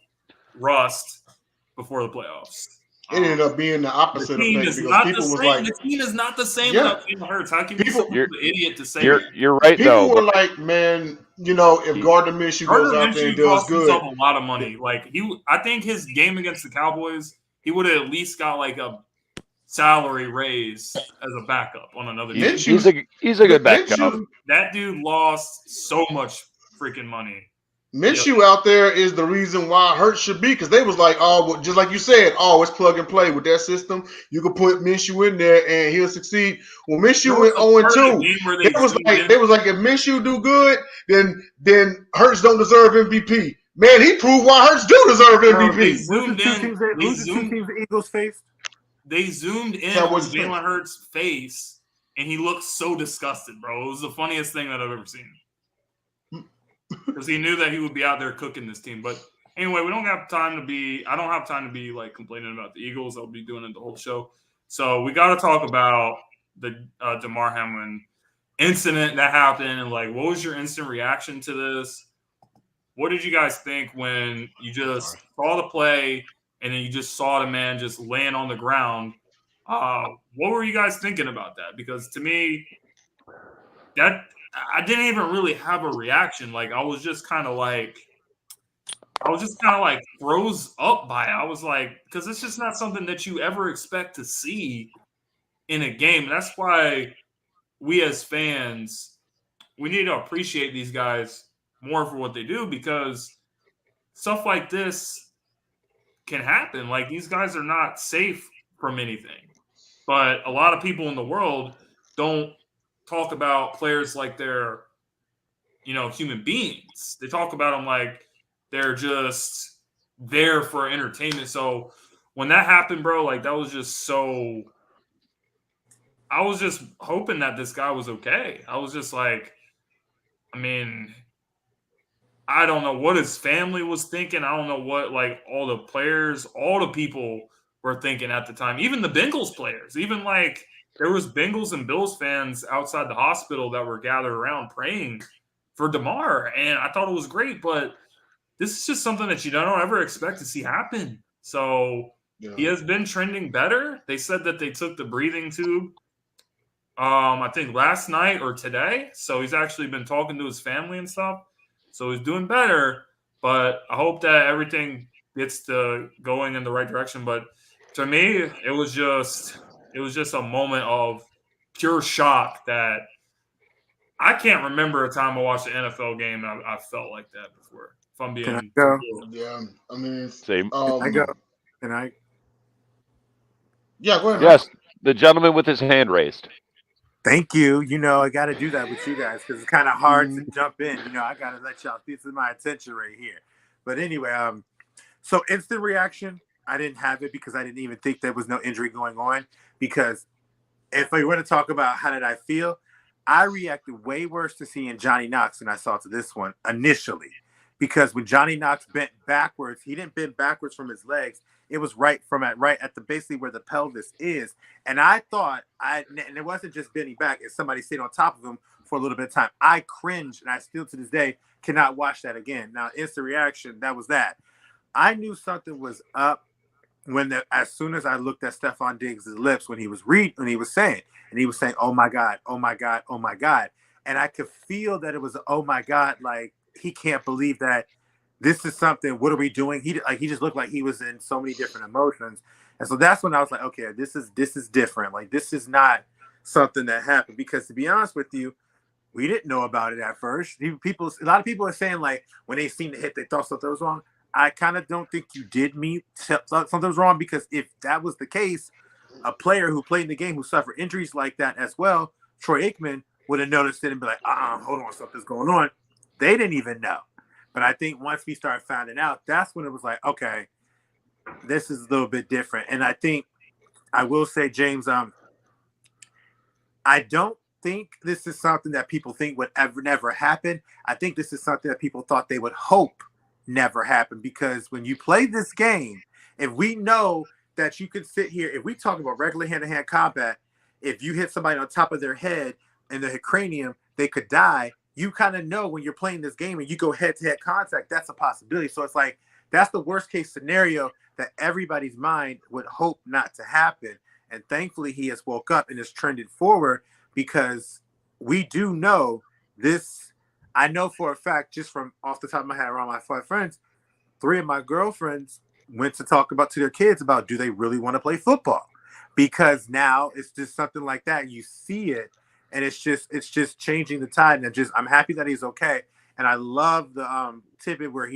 rust before the playoffs. It ended up being the opposite of things because people was like, the team is not the same without Jalen Hurts. How can you're an idiot to say you're right, people though. People were like, man, you know, if Gardner Minshew goes out there and does good, himself a lot of money. Like I think his game against the Cowboys, he would have at least got like a salary raise as a backup on another team. He's a good backup. That dude lost so much freaking money. Minshew out there is the reason why Hurts should be, because they was like, oh, just like you said, oh, it's plug and play with that system. You can put Minshew in there and he'll succeed. Well, Minshew went 0-2. They was like, if Minshew do good, then Hurts don't deserve MVP. Man, he proved why Hurts do deserve MVP. Who's the two teams the Eagles faced? They zoomed in on Jalen Hurts' face, and he looked so disgusted, bro. It was the funniest thing that I've ever seen. Because he knew that he would be out there cooking this team. But anyway, I don't have time to be like complaining about the Eagles. I'll be doing it the whole show. So we got to talk about the Damar Hamlin incident that happened. And like, what was your instant reaction to this? What did you guys think when you just saw the play and then you just saw the man just laying on the ground? What were you guys thinking about that? Because to me, I didn't even really have a reaction. Like I was just kind of like froze up by it. I was like, because it's just not something that you ever expect to see in a game. And that's why we as fans, we need to appreciate these guys more for what they do, because stuff like this can happen. Like these guys are not safe from anything. But a lot of people in the world don't talk about players like they're, human beings. They talk about them like they're just there for entertainment. So when that happened, bro, like that was just so. I was just hoping that this guy was okay. I was just like, I mean, I don't know what his family was thinking. I don't know what like all the players, all the people were thinking at the time. Even the Bengals players, even like. There was Bengals and Bills fans outside the hospital that were gathered around praying for Damar, and I thought it was great. But this is just something that you don't ever expect to see happen. So he has been trending better. They said that they took the breathing tube, I think last night or today. So he's actually been talking to his family and stuff. So he's doing better. But I hope that everything gets to going in the right direction. But to me, it was just a moment of pure shock that I can't remember a time I watched an NFL game and I felt like that before. If I'm being yeah, I mean, same. I go. Can I? Yeah, go ahead. Yes, the gentleman with his hand raised. Thank you. I got to do that with you guys because it's kind of hard to jump in. I got to let y'all. This is my attention right here. But anyway, so instant reaction. I didn't have it because I didn't even think there was no injury going on. Because if I were to talk about how did I feel, I reacted way worse to seeing Johnny Knox than I saw to this one initially, because when Johnny Knox bent backwards, he didn't bend backwards from his legs. It was right at the basically where the pelvis is. And I thought and it wasn't just bending back, if somebody stayed on top of him for a little bit of time. I cringed, and I still to this day cannot watch that again. Now, instant reaction, that was that. I knew something was up as soon as I looked at Stephon Diggs' lips when he was saying, oh my God, oh my God, oh my God. And I could feel that it was, oh my God, like he can't believe that this is something. What are we doing? He just looked like he was in so many different emotions. And so that's when I was like, okay, this is different. Like, this is not something that happened, because to be honest with you, we didn't know about it at first. A lot of people are saying, like, when they seen the hit, they thought something was wrong. I kind of don't think you did something was wrong, because if that was the case, a player who played in the game who suffered injuries like that as well, Troy Aikman, would have noticed it and be like, hold on, something's going on. They didn't even know. But I think once we started finding out, that's when it was like, okay, this is a little bit different. And I think I will say, James, I don't think this is something that people think would never happen. I think this is something that people thought they would hope never happen, because when you play this game, if we know that you could sit here, if we talk about regular hand-to-hand combat, if you hit somebody on top of their head and their cranium, they could die. You kind of know when you're playing this game and you go head-to-head contact, that's a possibility. So it's like, that's the worst case scenario that everybody's mind would hope not to happen. And thankfully he has woke up and is trended forward, because we do know this. I know for a fact, just from off the top of my head, around my 5 friends, 3 of my girlfriends went to talk to their kids about, do they really want to play football? Because now it's just something like that. You see it, and it's just changing the tide. And I'm happy that he's okay. And I love the tidbit where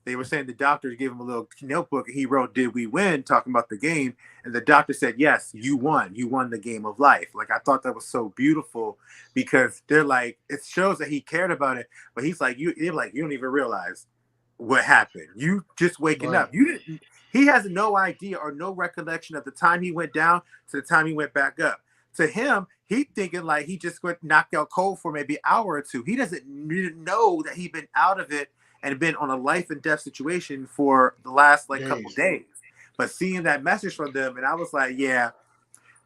they were saying the doctor gave him a little notebook, and he wrote, "Did we win?" talking about the game. And the doctor said, "Yes, you won. You won the game of life." Like, I thought that was so beautiful, because they're like, it shows that he cared about it. But he's like, you don't even realize what happened. You just waking up. He has no idea or no recollection of the time he went down to the time he went back up. To him, he thinking like he just went knocked out cold for maybe an hour or two. He doesn't know that he'd been out of it and been on a life and death situation for the last couple days. But seeing that message from them, and I was like, yeah,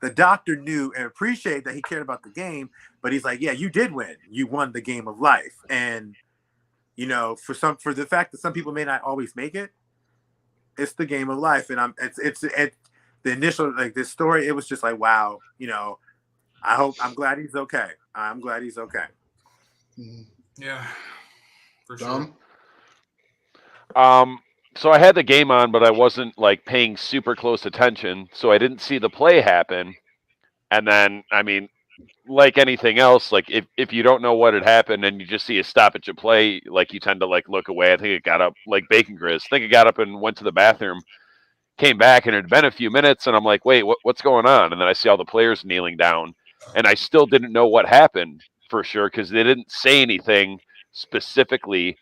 the doctor knew and appreciated that he cared about the game. But he's like, yeah, you did win. You won the game of life. And for the fact that some people may not always make it, it's the game of life. And it's the initial, this story, it was just like, wow, I'm glad he's okay. I'm glad he's okay. Yeah, for Dom? sure. So I had the game on, but I wasn't paying super close attention, so I didn't see the play happen. And then, I mean, like anything else, if you don't know what had happened and you just see a stoppage of play, you tend to look away. I think it got up like Bacon Grizz. I think it got up and went to the bathroom, came back, and it had been a few minutes, and I'm like, wait, what's going on? And then I see all the players kneeling down, and I still didn't know what happened for sure, because they didn't say anything specifically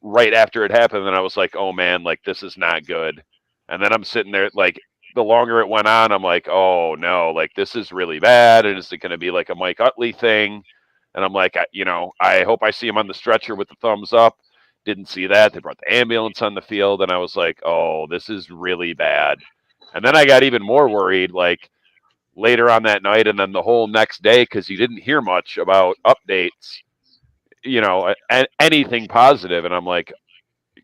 right after it happened. And I was like, oh man, this is not good. And then I'm sitting there, the longer it went on, I'm like, oh no, this is really bad. And is it going to be like a Mike Utley thing? And I'm like, I hope I see him on the stretcher with the thumbs up. Didn't see that. They brought the ambulance on the field, and I was like, oh, this is really bad. And then I got even more worried, later on that night, and then the whole next day, because you didn't hear much about updates, anything positive. And I'm like,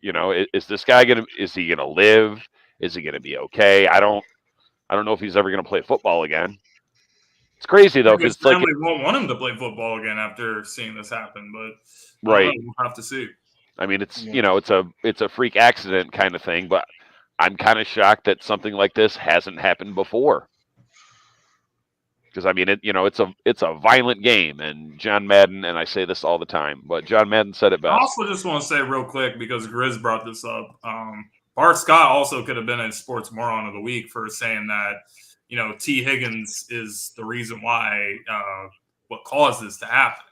is this guy is he gonna live? Is he gonna be okay? I don't know if he's ever gonna play football again. It's crazy though, because his family won't want him to play football again after seeing this happen. But right, we'll have to see. I mean, it's it's a freak accident kind of thing, but I'm kind of shocked that something like this hasn't happened before. Because I mean, it's a violent game, and John Madden, and I say this all the time, but John Madden said it best. I also just want to say real quick, because Grizz brought this up. Bart Scott also could have been a Sports Moron of the Week for saying that T. Higgins is the reason why what caused this to happen.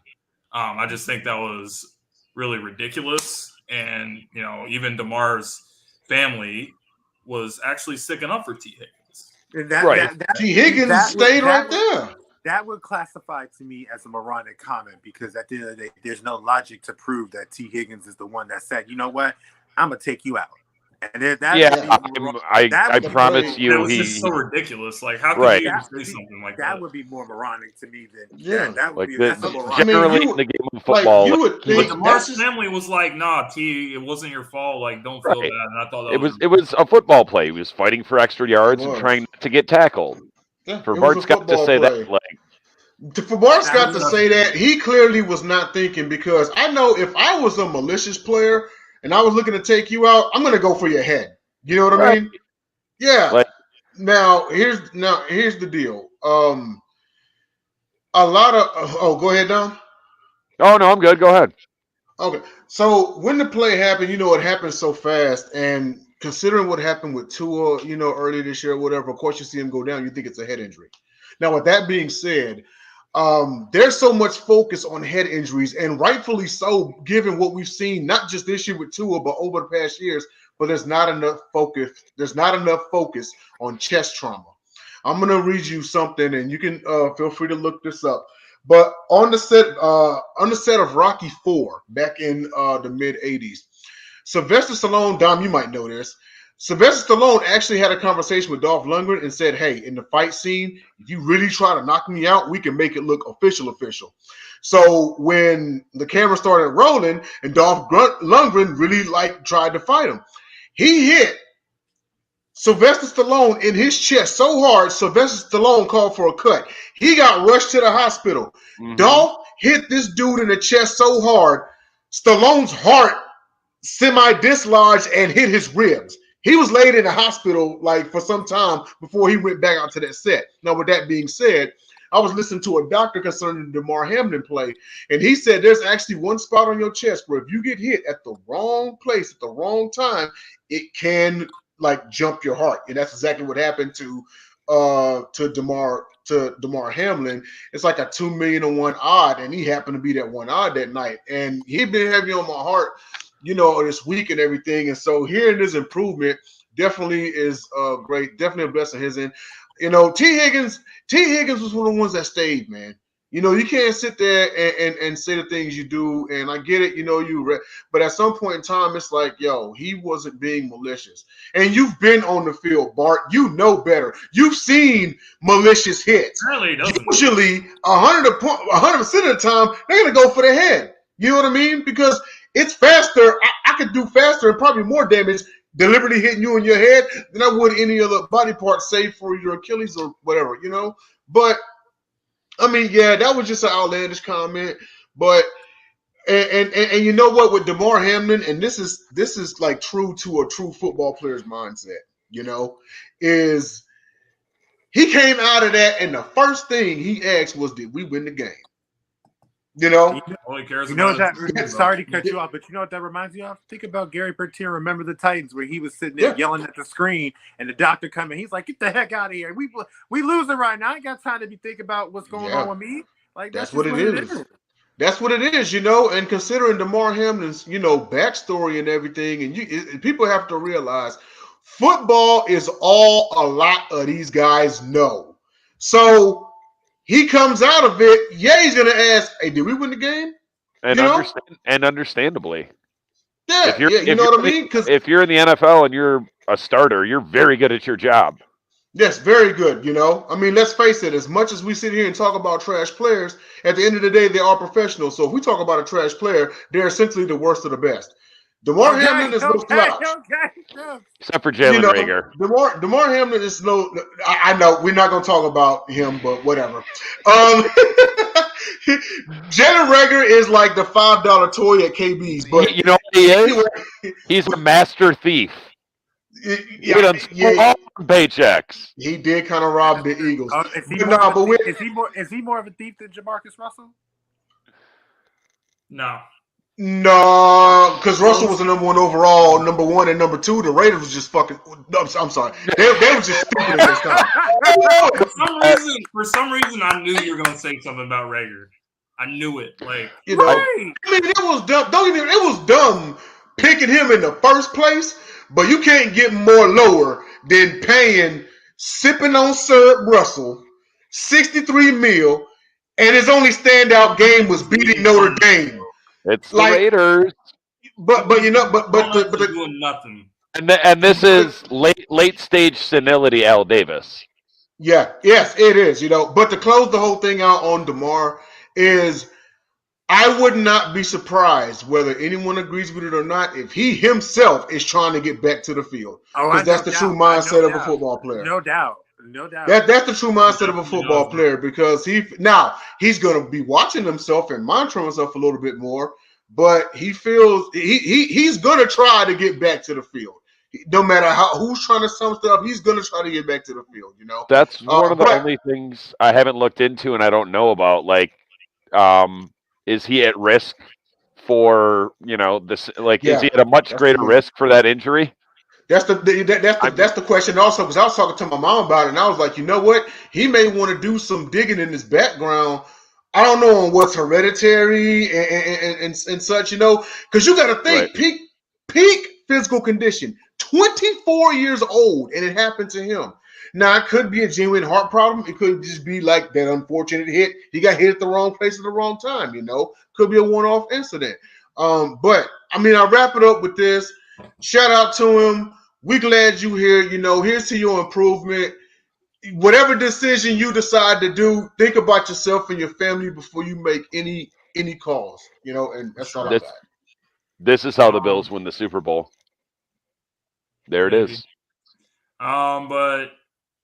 I just think that was really ridiculous, and even Demar's family was actually sticking up for T. Higgins. And right. T. Higgins stayed right there. That would classify to me as a moronic comment because at the end of the day, there's no logic to prove that T. Higgins is the one that said, you know what, I'm gonna take you out. And I promise you, it was just so ridiculous. Like, how could right. you even say something like that? That would be more moronic to me than Yeah. Generally in the game of football, you would think Demar's family was like, "Nah, T, it wasn't your fault. Like, don't feel bad." And I thought that it was a football play. He was fighting for extra yards and trying not to get tackled. Yeah, for Bart Scott to say that, for Bart Scott to say that, he clearly was not thinking, because I know if I was a malicious player and I was looking to take you out, I'm going to go for your head. You know what I mean? Yeah. Now here's the deal. A lot of go ahead, Dom. Oh no, I'm good. Go ahead. Okay. So when the play happened, it happened so fast, and considering what happened with Tua, earlier this year or whatever, of course you see him go down, you think it's a head injury. Now, with that being said, there's so much focus on head injuries, and rightfully so, given what we've seen, not just this year with Tua, but over the past years. But there's not enough focus. There's not enough focus on chest trauma. I'm gonna read you something, and you can feel free to look this up. But on the set of Rocky IV back in the mid '80s, Sylvester Stallone, Dom, you might know this. Sylvester Stallone actually had a conversation with Dolph Lundgren and said, "Hey, in the fight scene, if you really try to knock me out, we can make it look official." So when the camera started rolling and Dolph Lundgren really tried to fight him, he hit Sylvester Stallone in his chest so hard, Sylvester Stallone called for a cut. He got rushed to the hospital. Mm-hmm. Dolph hit this dude in the chest so hard, Stallone's heart semi-dislodged and hit his ribs. He was laid in the hospital for some time before he went back out to that set. Now, with that being said, I was listening to a doctor concerning the Damar Hamlin play, and he said there's actually one spot on your chest where if you get hit at the wrong place at the wrong time, it can jump your heart. And that's exactly what happened to Damar Hamlin. It's like a 2,000,000 to 1 odd, and he happened to be that 1 odd that night. And he'd been heavy on my heart, this week and everything. And so hearing this improvement definitely is great. Definitely a blessing his end. T. Higgins was one of the ones that stayed, man. You can't sit there and say the things you do, and I get it, but at some point in time, it's like, he wasn't being malicious. And you've been on the field, Bart. You know better. You've seen malicious hits. Really doesn't. Usually, 100% of the time, they're going to go for the head. You know what I mean? Because it's faster. I could do faster and probably more damage deliberately hitting you in your head than I would any other body part, save for your Achilles or whatever, But I mean, yeah, that was just an outlandish comment. But and you know what, with Damar Hamlin, and this is true to a true football player's mindset, is he came out of that and the first thing he asked was, did we win the game? All he cares about is sorry to cut you off, but you know what that reminds me of? Think about Gary Bertier, Remember the Titans, where he was sitting there yelling at the screen, and the doctor come in. He's like, "Get the heck out of here! We losing right now. I ain't got time to be thinking about what's going on with me." That's what it is. That's what it is, And considering Damar Hamlin's, backstory and everything, and people have to realize, football is all a lot of these guys know. So he comes out of it. Yeah, he's gonna ask, "Hey, did we win the game?" And understandably, yeah, you know what I mean? Because if you're in the NFL and you're a starter, you're very good at your job. Yes, very good. I mean, let's face it. As much as we sit here and talk about trash players, at the end of the day, they are professionals. So if we talk about a trash player, they're essentially the worst of the best. Damar Hamlin is no slouch. Except for Jalen Reagor. Damar Hamlin is no. I know we're not going to talk about him, but whatever. Jalen Reagor is like the $5 toy at KB's, but you know what he is? He's a master thief. Paychecks. He did kind of rob the Eagles. Is he more of a thief than Jamarcus Russell? No, because Russell was the number 1 overall, number 1 and number 2. The Raiders was just fucking. I'm sorry, they was just stupid at this time. For some reason, I knew you were gonna say something about Reagor. I knew it. I mean, it was dumb. It was dumb picking him in the first place. But you can't get more lower than paying sipping on syrup Russell $63 million, and his only standout game was beating Notre Dame. It's the Raiders. But the doing nothing. And this is late stage senility Al Davis. Yeah, yes, it is, But to close the whole thing out on DeMar is I would not be surprised whether anyone agrees with it or not if he himself is trying to get back to the field. Because that's the true mindset of a football player. No doubt. That's the true mindset of a football player because he's going to be watching himself and monitoring himself a little bit more, but he feels he's going to try to get back to the field. No matter who's trying to sum stuff up, he's going to try to get back to the field. That's one of the only things I haven't looked into and I don't know about. Like, is he at risk for this? Like, is he at a much greater risk for that injury? That's the question also, because I was talking to my mom about it, and I was like, you know what? He may want to do some digging in his background. I don't know on what's hereditary and such, because you got to think peak physical condition, 24 years old, and it happened to him. Now, it could be a genuine heart problem. It could just be like that unfortunate hit. He got hit at the wrong place at the wrong time, Could be a one-off incident. But, I wrap it up with this. Shout out to him. We glad you here. Here's to your improvement. Whatever decision you decide to do, think about yourself and your family before you make any calls. And that's all I got. This is how the Bills win the Super Bowl. There it is. But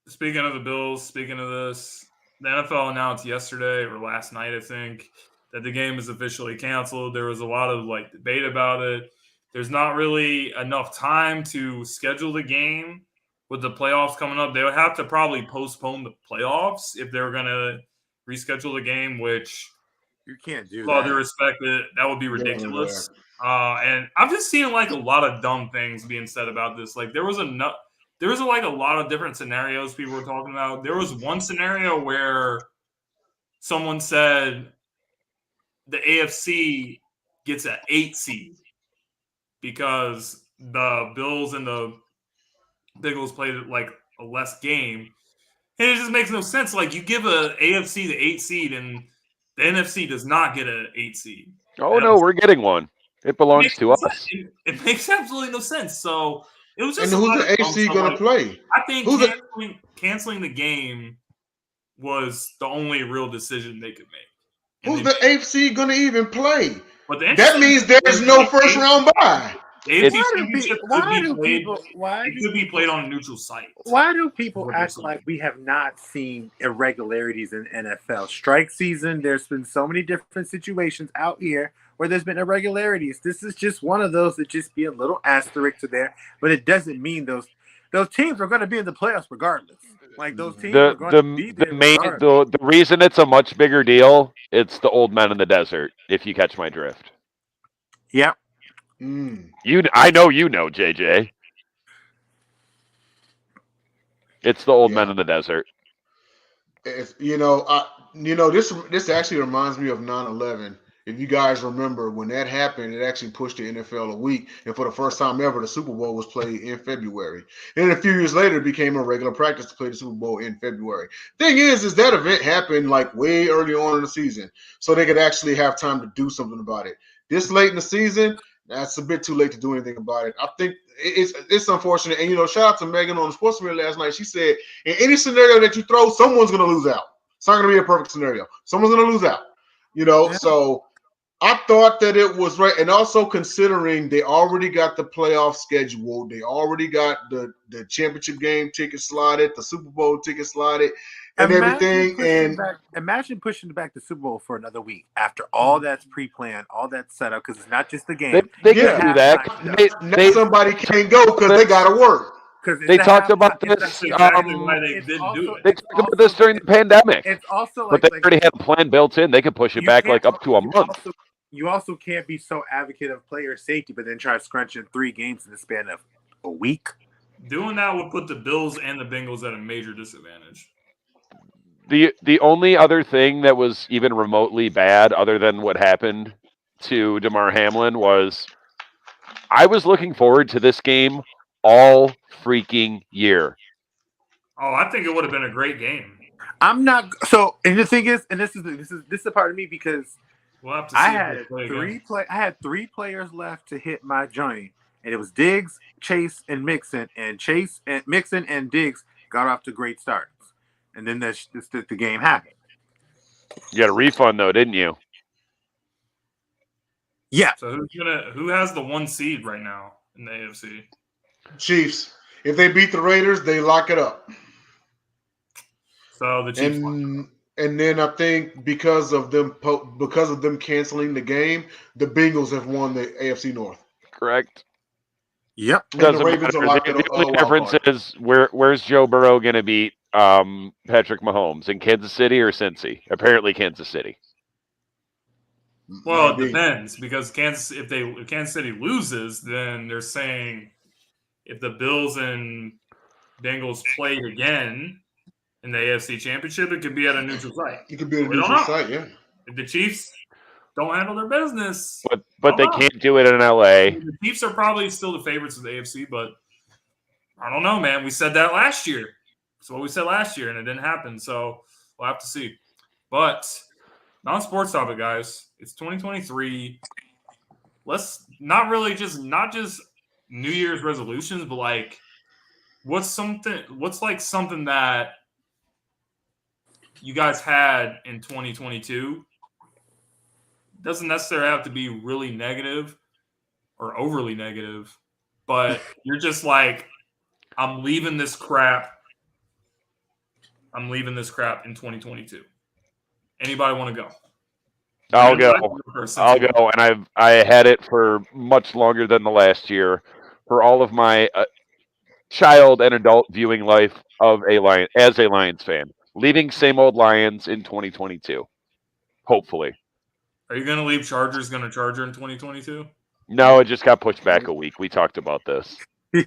speaking of the Bills, speaking of this, the NFL announced yesterday or last night, I think, that the game is officially canceled. There was a lot of debate about it. There's not really enough time to schedule the game with the playoffs coming up. They would have to probably postpone the playoffs if they were going to reschedule the game, which you can't do. With all due respect, that would be ridiculous. And I've just seen a lot of dumb things being said about this. There was a lot of different scenarios people were talking about. There was one scenario where someone said the AFC gets an 8 seed because the Bills and the Bengals played a less game. And it just makes no sense. You give a AFC the 8 seed and the NFC does not get an 8 seed. Oh, no, we're getting one. It belongs to us. It makes absolutely no sense. So it was just. And who's the AFC going to play? I think canceling the game was the only real decision they could make. Who's the AFC going to even play? But that means there's no first round bye. It could be played on a neutral site. Why do people act like we have not seen irregularities in NFL? Strike season, there's been so many different situations out here where there's been irregularities. This is just one of those that just be a little asterisk to there, but it doesn't mean those teams are going to be in the playoffs regardless. Those teams are going to be there regardless. The reason it's a much bigger deal, it's the old men in the desert, if you catch my drift. Yeah. I know JJ. It's the old men in the desert. This actually reminds me of 9/11. If you guys remember when that happened, it actually pushed the NFL a week, and for the first time ever, the Super Bowl was played in February. And a few years later, it became a regular practice to play the Super Bowl in February. Thing is that event happened way early on in the season, so they could actually have time to do something about it. This late in the season, that's a bit too late to do anything about it. I think it's unfortunate. And, shout out to Megan on the Sports Moron last night. She said, in any scenario that you throw, someone's going to lose out. It's not going to be a perfect scenario. Someone's going to lose out, So I thought that it was right. And also considering they already got the playoff schedule, they already got the championship game ticket slotted, the Super Bowl ticket slotted, and everything. And imagine pushing back the Super Bowl for another week after all that's pre-planned, all that's set up, because it's not just the game. They can do that. Somebody can't go because they got to work. They talked about this. They talked about this during the pandemic. It's also but they already had a plan built in. They could push it back up to a month. You also can't be so advocate of player safety, but then try to scrunch in 3 games in the span of a week. Doing that would put the Bills and the Bengals at a major disadvantage. The only other thing that was even remotely bad, other than what happened to Damar Hamlin, was I was looking forward to this game all freaking year. Oh, I think it would have been a great game. I'm not. So, and the thing is, and this is a part of me because We'll have to see I if had they play again. I had 3 players left to hit my joint, and it was Diggs, Chase, and Mixon. And Mixon and Diggs got off to great starts, and then the game happened. You got a refund though, didn't you? Yeah. So who has the 1 seed right now in the AFC? Chiefs. If they beat the Raiders, they lock it up. So the Chiefs. And then I think because of them canceling the game, the Bengals have won the AFC North. Correct. Yep. And the Doesn't Ravens matter. are locked The in only wild difference card. is where's Joe Burrow going to beat Patrick Mahomes, in Kansas City or Cincy? Apparently Kansas City. Well, it Maybe. depends because if Kansas City loses, then they're saying if the Bills and Bengals played again in the AFC Championship, it could be at a neutral site. It could be a We don't neutral know. site, yeah. If the Chiefs don't handle their business, But they can't do it in LA. the Chiefs are probably still the favorites of the AFC, but I don't know, man. We said that last year. That's what we said last year, and it didn't happen. So we'll have to see. But non-sports topic, guys. It's 2023. Let's not just New Year's resolutions, but like what's something that you guys had in 2022? Doesn't necessarily have to be really negative or overly negative, but you're just like, I'm leaving this crap in 2022. Anybody want to go? I'll go, and I had it for much longer than the last year. For all of my child and adult viewing life of as a Lions fan, leaving same old Lions in 2022. Hopefully. Are you going to leave Chargers going to Charger in 2022? No, it just got pushed back a week. We talked about this. He's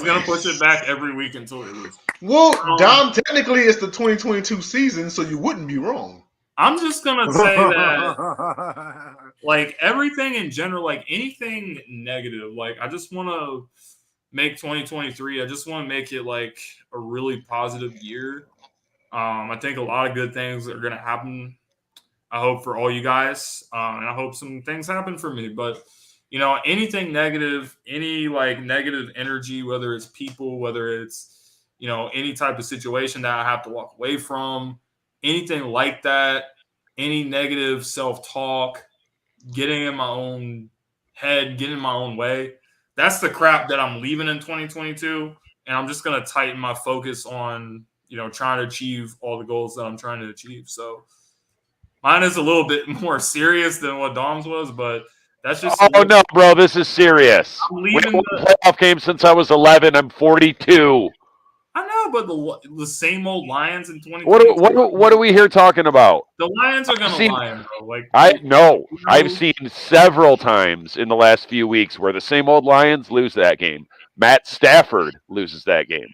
going to push it back every week until it loses. Well, Dom, technically it's the 2022 season, so you wouldn't be wrong. I'm just going to say that, like, everything in general, like, anything negative, like, I just want to make 2023, I just want to make it, like, a really positive year. I think a lot of good things are going to happen, I hope, for all you guys, and I hope some things happen for me. But, you know, anything negative, any, like, negative energy, whether it's people, whether it's, you know, any type of situation that I have to walk away from, anything like that, any negative self-talk, getting in my own head, getting in my own way, that's the crap that I'm leaving in 2022. And I'm just going to tighten my focus on, you know, trying to achieve all the goals that I'm trying to achieve. So mine is a little bit more serious than what Dom's was, but that's just. Oh, no, bro, this is serious. I'm We leaving haven't won a playoff game since I was 11. I'm 42. I know, but the same old Lions in 2022. What are we here talking about? The Lions are going to Lion, bro. Like, I've seen several times in the last few weeks where the same old Lions lose that game. Matt Stafford loses that game.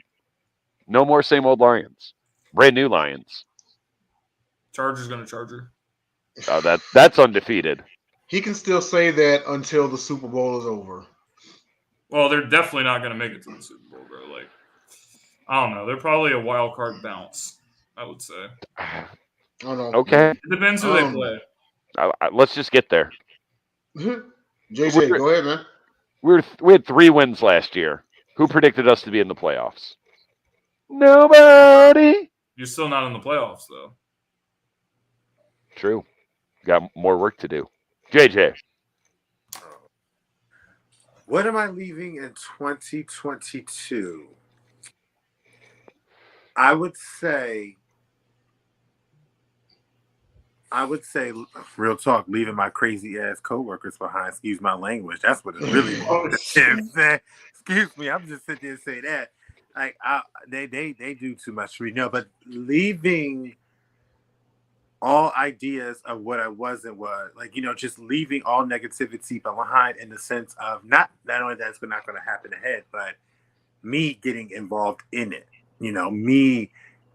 No more same old Lions. Brand new Lions. Chargers going to Charger. Oh, that's undefeated. He can still say that until the Super Bowl is over. Well, they're definitely not going to make it to the Super Bowl, bro. Like, I don't know. They're probably a wild card bounce, I would say. I don't know. Okay. It depends who they play. Let's just get there. JJ, go ahead, man. We had 3 wins last year. Who predicted us to be in the playoffs? Nobody. You're still not in the playoffs, though. True. Got more work to do. JJ. What am I leaving in 2022? I would say, real talk, leaving my crazy ass coworkers behind. Excuse my language. That's what it really was. Excuse me. I'm just sitting there and say that. Like they do too much for me. No, but leaving all ideas of what I was and was, like, you know, just leaving all negativity behind in the sense of not only that's not going to happen ahead, but me getting involved in it. You know, me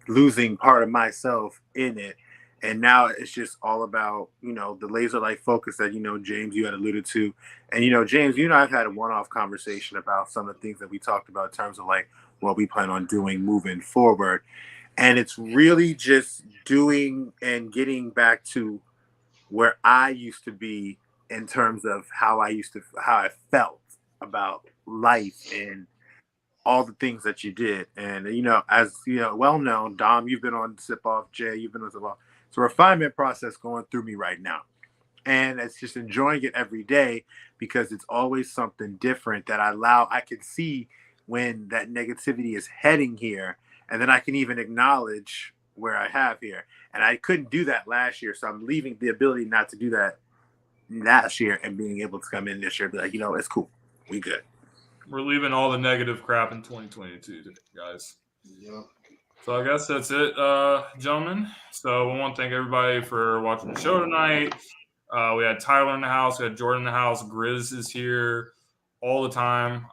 losing part of myself in it. And now it's just all about, you know, the laser light focus that, you know, James, you had alluded to. And, you know, James, you know, I've had a one-off conversation about some of the things that we talked about in terms of like what we plan on doing moving forward. And it's really just doing and getting back to where I used to be in terms of how I felt about life and all the things that you did. And, as well known, Dom, you've been on Sip Off, Jay, you've been on Sip Off. It's a refinement process going through me right now. And it's just enjoying it every day because it's always something different that I can see when that negativity is heading here. And then I can even acknowledge where I have here. And I couldn't do that last year. So I'm leaving the ability not to do that last year and being able to come in this year and be like, it's cool. We good. We're leaving all the negative crap in 2022 today, guys. Yeah. So I guess that's it, gentlemen. So we want to thank everybody for watching the show tonight. We had Tyler in the house. We had Jordan in the house. Grizz is here all the time.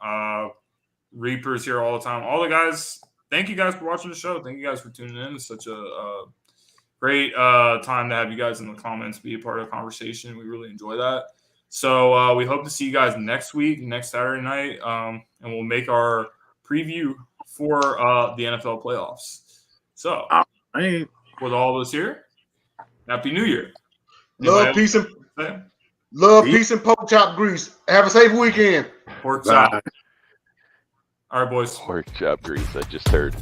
Reaper's here all the time. All the guys, thank you guys for watching the show. Thank you guys for tuning in. It's such a great time to have you guys in the comments be a part of the conversation. We really enjoy that. So we hope to see you guys next week, next Saturday night, and we'll make our preview for the NFL playoffs. So with all of us here, Happy New Year. Love, peace, and pork chop grease. Have a safe weekend. Pork chop. All right, boys. Pork chop grease, I just heard.